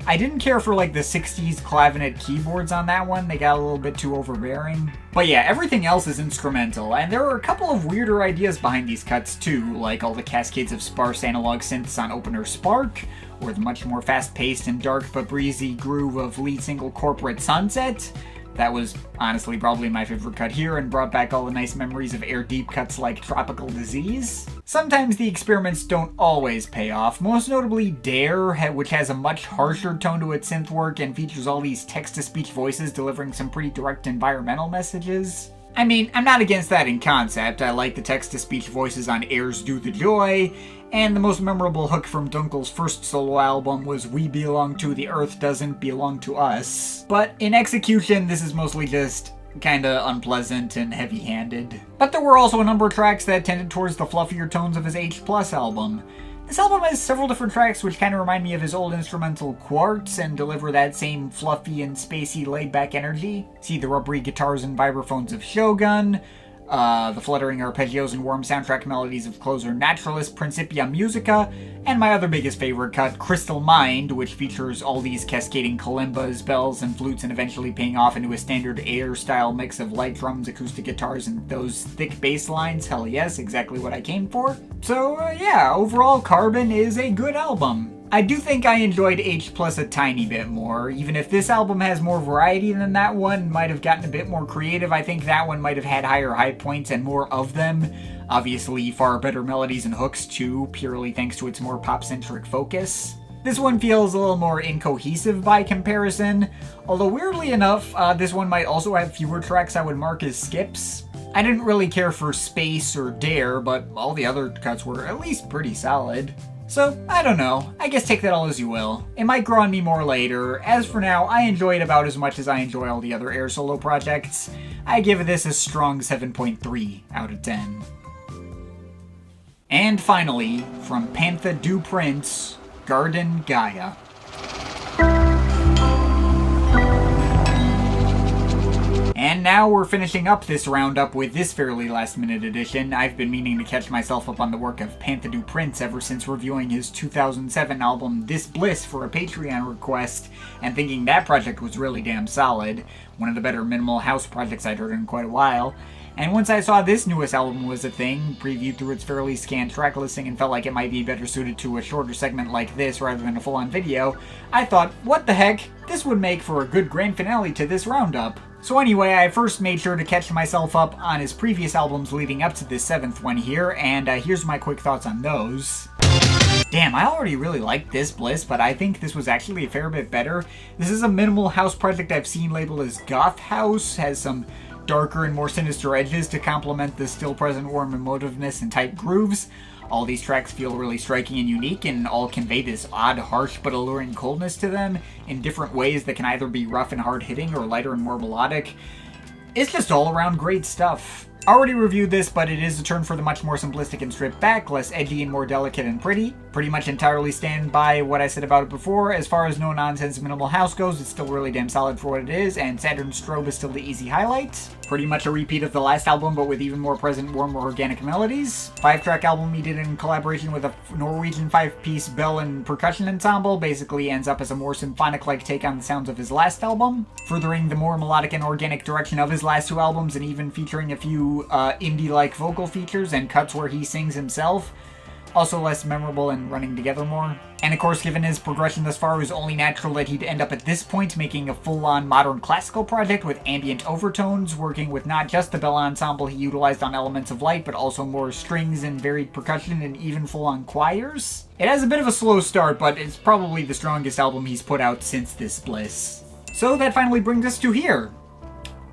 Speaker 1: I didn't care for like the 60s clavinet keyboards on that one, they got a little bit too overbearing. But yeah, everything else is instrumental, and there are a couple of weirder ideas behind these cuts too, like all the cascades of sparse analog synths on Opener Spark, or the much more fast-paced and dark but breezy groove of lead single Corporate Sunset. That was honestly probably my favorite cut here and brought back all the nice memories of Air deep cuts like Tropical Disease. Sometimes the experiments don't always pay off, most notably Dare, which has a much harsher tone to its synth work and features all these text-to-speech voices delivering some pretty direct environmental messages. I mean, I'm not against that in concept. I like the text-to-speech voices on Air's Do the Joy, and the most memorable hook from Dunkel's first solo album was We Belong to the Earth Doesn't Belong to Us. But in execution, this is mostly just kinda unpleasant and heavy-handed. But there were also a number of tracks that tended towards the fluffier tones of his H+ album. This album has several different tracks which kinda remind me of his old instrumental Quartz and deliver that same fluffy and spacey laid-back energy. See the rubbery guitars and vibraphones of Shogun, the fluttering arpeggios and warm soundtrack melodies of closer Naturalist Principia Musica, and my other biggest favorite cut, Crystal Mind, which features all these cascading kalimbas, bells, and flutes, and eventually paying off into a standard Air-style mix of light drums, acoustic guitars, and those thick bass lines. Hell yes, exactly what I came for. So yeah, overall Carbon is a good album. I do think I enjoyed H+ a tiny bit more. Even if this album has more variety than that one, might have gotten a bit more creative, I think that one might have had higher high points and more of them. Obviously far better melodies and hooks too, purely thanks to its more pop-centric focus. This one feels a little more incohesive by comparison, although weirdly enough, this one might also have fewer tracks I would mark as skips. I didn't really care for Space or Dare, but all the other cuts were at least pretty solid. So, I don't know. I guess take that all as you will. It might grow on me more later. As for now, I enjoy it about as much as I enjoy all the other Air solo projects. I give this a strong 7.3 out of 10. And finally, from Pantha Du Prince, Garden Gaia. And now we're finishing up this roundup with this fairly last-minute edition. I've been meaning to catch myself up on the work of Pantha Du Prince ever since reviewing his 2007 album This Bliss for a Patreon request, and thinking that project was really damn solid. One of the better minimal house projects I'd heard in quite a while. And once I saw this newest album was a thing, previewed through its fairly scant track listing and felt like it might be better suited to a shorter segment like this rather than a full-on video, I thought, what the heck, this would make for a good grand finale to this roundup. So anyway, I first made sure to catch myself up on his previous albums leading up to this 7th one here, and here's my quick thoughts on those. Damn, I already really liked This Bliss, but I think this was actually a fair bit better. This is a minimal house project I've seen labeled as goth house, has some darker and more sinister edges to complement the still present warm emotiveness and tight grooves. All these tracks feel really striking and unique, and all convey this odd, harsh, but alluring coldness to them in different ways that can either be rough and hard-hitting or lighter and more melodic. It's just all around great stuff. Already reviewed this, but it is a turn for the much more simplistic and stripped back, less edgy and more delicate and pretty. Pretty much entirely stand by what I said about it before. As far as no-nonsense minimal house goes, it's still really damn solid for what it is, and Saturn Strobe is still the easy highlight. Pretty much a repeat of the last album, but with even more present, warmer, organic melodies. 5-track album he did in collaboration with a Norwegian 5-piece bell and percussion ensemble, basically ends up as a more symphonic-like take on the sounds of his last album, furthering the more melodic and organic direction of his last 2 albums, and even featuring a few indie-like vocal features and cuts where he sings himself. Also less memorable and running together more. And of course, given his progression thus far, it was only natural that he'd end up at this point making a full-on modern classical project with ambient overtones, working with not just the bell ensemble he utilized on Elements of Light, but also more strings and varied percussion and even full-on choirs. It has a bit of a slow start, but it's probably the strongest album he's put out since this Bliss. So that finally brings us to here.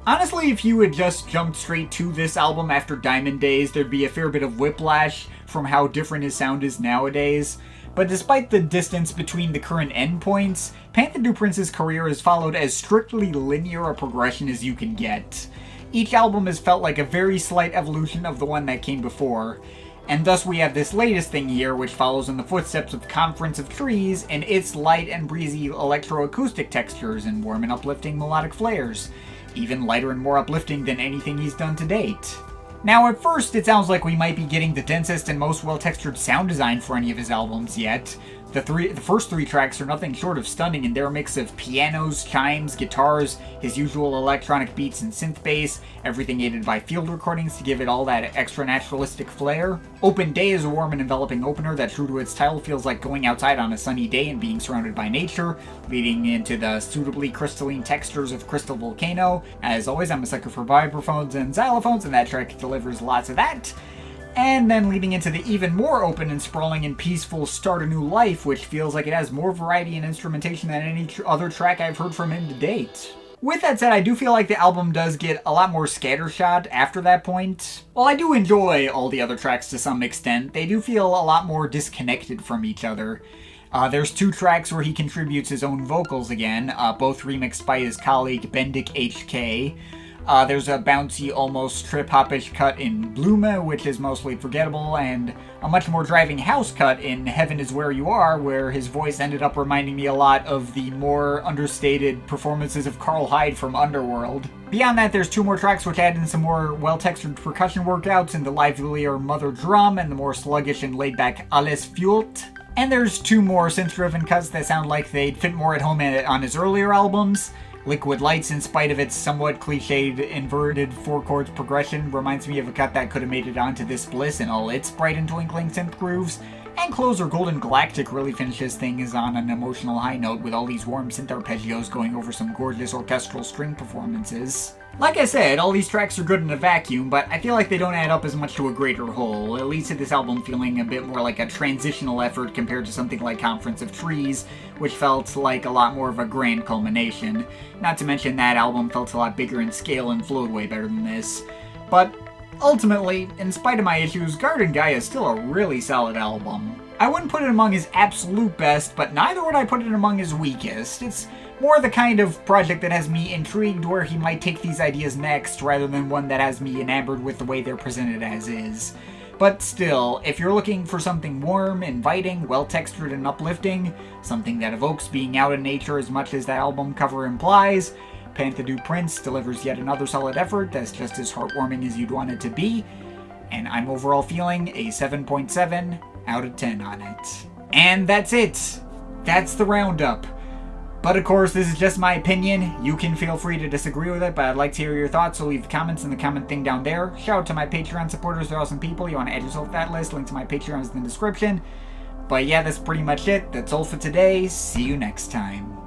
Speaker 1: Honestly, if you had just jumped straight to this album after Diamond Days, there'd be a fair bit of whiplash from how different his sound is nowadays. But despite the distance between the current endpoints, Pantha du Prince's career has followed as strictly linear a progression as you can get. Each album has felt like a very slight evolution of the one that came before, and thus we have this latest thing here, which follows in the footsteps of Conference of Trees and its light and breezy electroacoustic textures and warm and uplifting melodic flares, even lighter and more uplifting than anything he's done to date. Now, at first, it sounds like we might be getting the densest and most well-textured sound design for any of his albums yet. The first 3 tracks are nothing short of stunning in their mix of pianos, chimes, guitars, his usual electronic beats and synth bass, everything aided by field recordings to give it all that extra naturalistic flair. Open Day is a warm and enveloping opener that, true to its title, feels like going outside on a sunny day and being surrounded by nature, leading into the suitably crystalline textures of Crystal Volcano. As always, I'm a sucker for vibraphones and xylophones, and that track delivers lots of that. And then leading into the even more open and sprawling and peaceful Start a New Life, which feels like it has more variety and instrumentation than any other track I've heard from him to date. With that said, I do feel like the album does get a lot more scattershot after that point. While I do enjoy all the other tracks to some extent, they do feel a lot more disconnected from each other. There's 2 tracks where he contributes his own vocals again, both remixed by his colleague Bendik HK. There's a bouncy, almost trip-hop-ish cut in Blume, which is mostly forgettable, and a much more driving house cut in Heaven Is Where You Are, where his voice ended up reminding me a lot of the more understated performances of Carl Hyde from Underworld. Beyond that, there's 2 more tracks which add in some more well-textured percussion workouts in the livelier Mother Drum and the more sluggish and laid-back Alles Fühlt. And there's 2 more synth-driven cuts that sound like they'd fit more at home on his earlier albums. Liquid Lights, in spite of its somewhat cliched inverted 4-chords progression, reminds me of a cut that could have made it onto this Bliss in all its bright and twinkling synth grooves. And Closer Golden Galactic really finishes things on an emotional high note with all these warm synth arpeggios going over some gorgeous orchestral string performances. Like I said, all these tracks are good in a vacuum, but I feel like they don't add up as much to a greater whole. It leads to this album feeling a bit more like a transitional effort compared to something like Conference of Trees, which felt like a lot more of a grand culmination. Not to mention that album felt a lot bigger in scale and flowed way better than this. But ultimately, in spite of my issues, Garden Guy is still a really solid album. I wouldn't put it among his absolute best, but neither would I put it among his weakest. It's more the kind of project that has me intrigued where he might take these ideas next, rather than one that has me enamored with the way they're presented as is. But still, if you're looking for something warm, inviting, well-textured, and uplifting, something that evokes being out in nature as much as that album cover implies, Pantha du Prince delivers yet another solid effort that's just as heartwarming as you'd want it to be, and I'm overall feeling a 7.7 out of 10 on it. And that's it! That's the roundup. But of course, this is just my opinion. You can feel free to disagree with it, but I'd like to hear your thoughts, so leave comments in the comment thing down there. Shout out to my Patreon supporters, they're awesome people. You want to add yourself to that list, link to my Patreon is in the description. But yeah, that's pretty much it. That's all for today. See you next time.